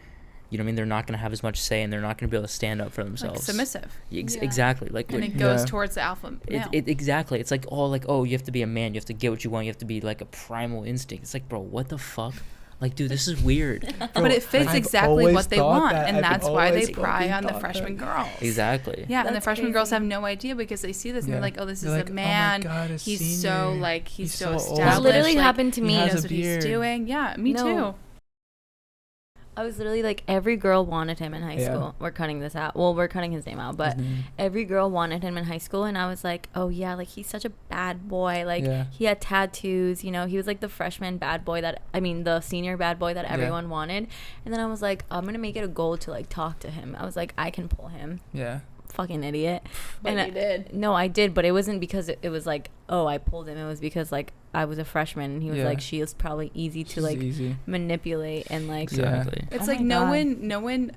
you know what I mean, they're not gonna have as much say and they're not gonna be able to stand up for Like themselves. submissive. Yeah. Exactly. Like And what- it goes Yeah. towards the alpha male. exactly. It's like all like, oh, you have to be a man. You have to get what you want. You have to be like a primal instinct. It's like, bro, what the fuck? Like, dude, this is weird. But it fits I've exactly always what they thought want, that. and I've that's why they always pry fucking on the thought freshman that. girls. Exactly. Yeah, and the That's freshman girls crazy. have no idea because they see this and Yeah. they're like, oh, this is They're a like, oh my man. God, a He's so senior. like he's so so old. established. That literally like, happened to he me. has knows a what he's beard. doing. Yeah, me No. too. I was literally like, every girl wanted him in high Yeah. school. We're cutting this out. Well, we're cutting his name out, but His name. every girl wanted him in high school, and I was like, oh yeah, like he's such a bad boy. Like Yeah. he had tattoos, you know, he was like the freshman bad boy the senior bad boy that Yeah. everyone wanted. And then I was like, I'm gonna make it a goal to like talk to him. I was like, I can pull him. Yeah. Fucking idiot. But And you did. No, I did, but it wasn't because it was like, oh, I pulled him. It was because like I was a freshman, and he was Yeah. like, she is probably easy to She's like easy. manipulate and like. Yeah. Exactly. It's Oh like my no one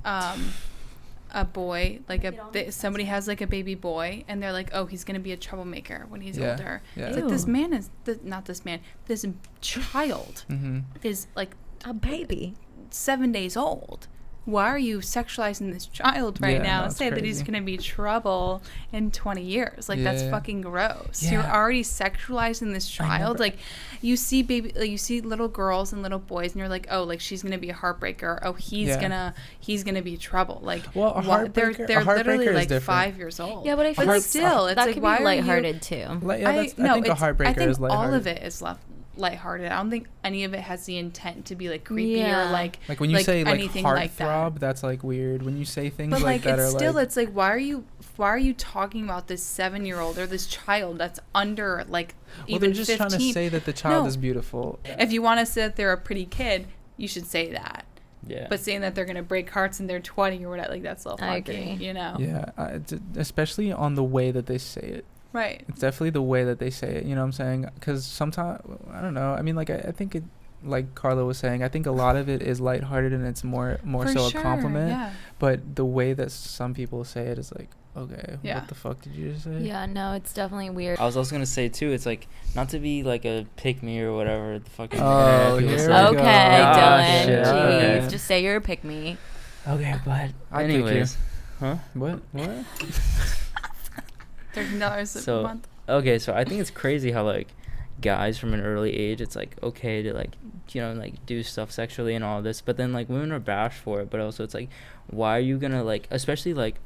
a boy like It all makes somebody sense has like a baby boy and they're like, oh, he's gonna be a troublemaker when he's Yeah. older. Yeah. It's like this Ew. man is not this man. This child Mm-hmm. is like A baby. 7 days old. Why are you sexualizing this child right Yeah, now? no, it's Say that he's crazy. gonna be trouble in 20 years. Like that's Yeah. fucking gross. Yeah. You're already sexualizing this I child. never- Like you see you see little girls and little boys, and you're like, oh, like she's gonna be a heartbreaker. Oh, he's Yeah. gonna be trouble. Like Well, a heartbreaker- they're a heartbreaker literally is like different. 5 years old. Yeah, but I feel But like still, it's that like could why be are you? lighthearted too. I think a heartbreaker I think is lighthearted. all of it is lighthearted. I don't think any of it has the intent to be like creepy Yeah. or like Like when you say like anything like that. heartthrob, that's like weird. When you say things But like like that it's are still like it's like why are you talking about this 7-year-old or this child that's under like well, even they're just 15? trying to say that the child No. is beautiful. If you want to say that they're a pretty kid, you should say that. Yeah. But saying that they're gonna break hearts and they're 20 or whatever, like that's all I fucking, agree. you know? Yeah, especially on the way that they say it. Right. It's definitely the way that they say it. You know what I'm saying? Because sometimes I don't know. I mean, like I think it, like Carla was saying, I think a lot of it is lighthearted and it's more For so sure, a compliment. Yeah. But the way that some people say it is like, okay, Yeah. what the fuck did you just say? Yeah, no, it's definitely weird. I was also gonna say too, it's like not to be like a pick me or whatever the fucking. Oh, people here say. we Okay, go. Dylan. shit, Jeez, okay. just say you're a pick me. Okay, but I'd pick you. anyways, huh? What? $13 a So- month. Okay, so I think it's crazy how like guys from an early age, it's like okay to like, you know, like do stuff sexually and all this, but then like women are bashed for it. But also it's like, why are you gonna like, especially like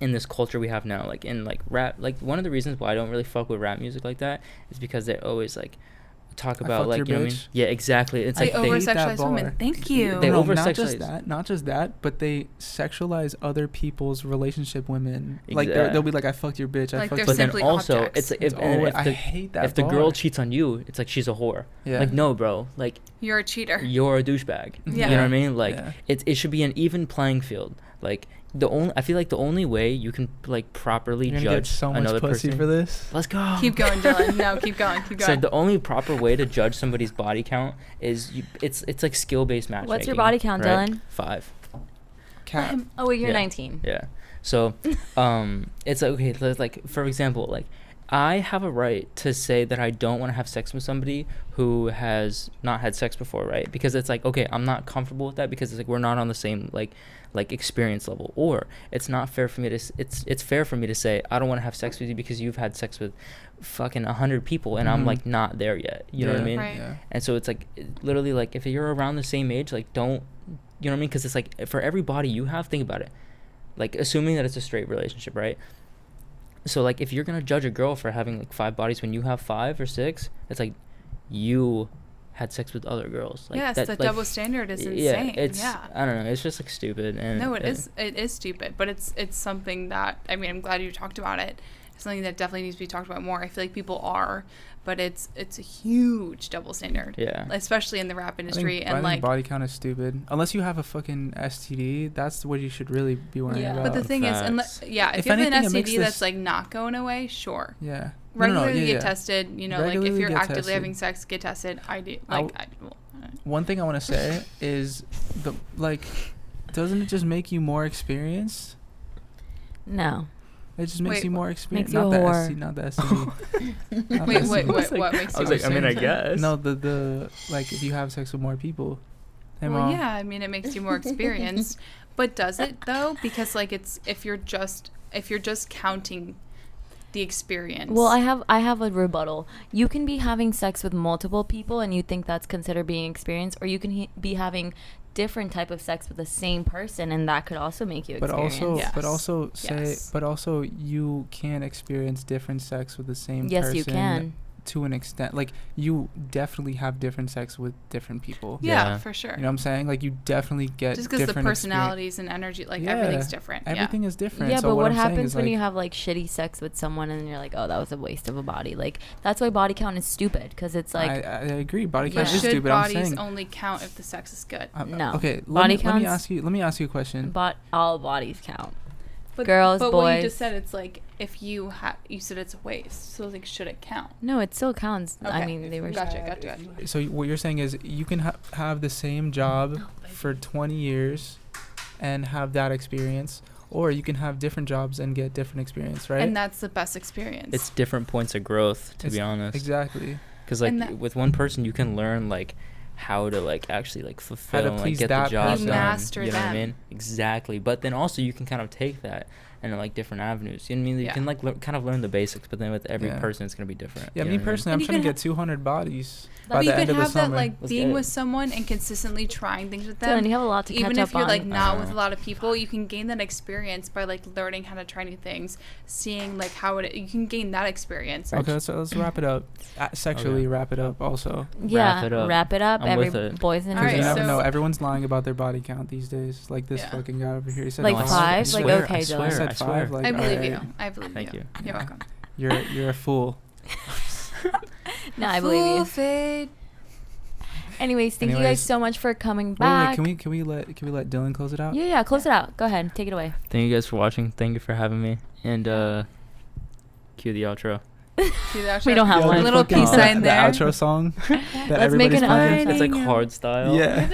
in this culture we have now, like in like rap, like one of the reasons why I don't really fuck with rap music like that is because they always like talk about like, you know what I mean? Yeah, exactly. It's They like over-sexualize women. Thank you. They No, over-sexualize. not just that, but they sexualize other people's relationship women. Like Exact- they'll be like, I fucked your bitch. I Like, fucked they're But then simply also objects. it's if, Oh, and if I the, hate that if the girl bar. cheats on you, it's like she's a whore. Yeah. Like no, bro, like You're a cheater. you're a douchebag. Yeah. You know what I mean? Like Yeah. it should be an even playing field. Like I feel like the only way you can like properly You're gonna judge get so much another pussy person. for this. Let's go. Keep going, Dylan. No, keep going. Keep So going. the only proper way to judge somebody's body count is it's like skill based matchmaking. What's your body count, right? Dylan? 5. Cat. Oh wait, you're Yeah. 19. Yeah. So, it's like okay, like for example, like I have a right to say that I don't want to have sex with somebody who has not had sex before, right? Because it's like okay, I'm not comfortable with that because it's like we're not on the same like experience level, or it's not fair for me to it's fair for me to say I don't want to have sex with you because you've had sex with fucking 100 people and I'm Mhm. like not there yet. You know what I mean? Right. Yeah. And so it's like literally like if you're around the same age, like don't, you know what I mean? Because it's like for every body you have, think about it. Like assuming that it's a straight relationship, right? So like if you're gonna judge a girl for having like 5 bodies when you have 5 or 6, it's like you had sex with other girls. Like yes, that, the like, double standard is insane. Yeah, it's I don't know, it's just like stupid. And No, it is stupid, but it's something that, I mean, I'm glad you talked about it. It's something that definitely needs to be talked about more. I feel like people are, but it's a huge double standard. Yeah. Especially in the rap industry. I and think like, body count is stupid. Unless you have a fucking STD, that's what you should really be worrying Yeah. about. but the thing is, Facts. if you If have anything, an it makes STD that's this- like not going away, sure. Yeah. Regularly yeah, get yeah. tested, you know, like if Regularly you're get actively tested. having sex, get tested. I do. I'll- One thing I want to say is doesn't it just make you more experienced? No. It just makes Wait, you more Makes experienced. you a Not the whore. STD, not the STD. Not Wait, the wait, STD. what makes I was you like, I mean, I guess. No, the like if you have sex with more people. Hey, Well, Mom. yeah, I mean, it makes you more experienced, but does it though? Because like it's if you're just counting the experience. Well, I have a rebuttal. You can be having sex with multiple people and you think that's considered being experienced, or you can be having different type of sex with the same person and that could also make you But experienced. but also you can experience different sex with the same Yes, person you can. to an extent. Like you definitely have different sex with different people. yeah, Yeah. for sure. You know what I'm saying? Like you definitely get Just because the different personalities and energy, like Yeah. everything's different. Everything is different. Yeah, so but what I'm saying happens is, when like, you have like shitty sex with someone and you're like, oh, that was a waste of a body? Like that's why body count is stupid, because it's like I agree. Body But count is should stupid. I'm bodies saying. only count if the sex is good? No. Okay. Body Let me counts- ask you a question. but all bodies count. But, Girls, but what you boys. just said, it's like if you said it's a waste. So like, should it count? No, it still counts. I Okay. mean, they were Gotcha. So what you're saying is you can have the same job for 20 years and have that experience, or you can have different jobs and get different experience, right? And that's the best experience. It's different points of growth, to be It's- honest. Exactly. Because like And that- with one person, you can learn like how to like actually like fulfill and like please get the that job person. You done. master You know what I them. mean? Exactly. But then also you can kind of take that and like different avenues. You know what I mean? You Yeah. can like kind of learn the basics, but then with every Yeah. person, it's gonna be different. Yeah, you me know what I mean? personally, And I'm you trying to can get 200 bodies by but you the end can of the have that summer. like Let's being get with it. someone and consistently trying things with Dylan, them. you have a lot to Even catch if up you're on. like not I with a know. lot of people, you can gain that experience by like learning how to try new things, seeing like how you can gain that experience. Okay, let's wrap it up. Sexually, Okay. wrap it up also. Yeah, Wrap it up. wrap it up. I'm Every with it. boys and All Because right, you girls. never so- know. Everyone's lying about their body count these days. Like this Yeah. fucking guy over here. He said Like No, I five? swear, Like, I okay, swear, He Dylan. said I swear. 5. Like, I believe alright. you. I believe Thank you. You're Yeah. welcome. You're a fool. No, I believe you. Fade. Anyways, thank you guys Anyways. so much for coming Wait, back. can we let Dylan close it out? Yeah, close it out. Go ahead, take it away. Thank you guys for watching. Thank you for having me. And cue the outro. See that We shot? don't have Yeah, one. the Little fucking- peace sign the there. outro song that Let's make everybody's an playing. irony. It's like hard style. Yeah.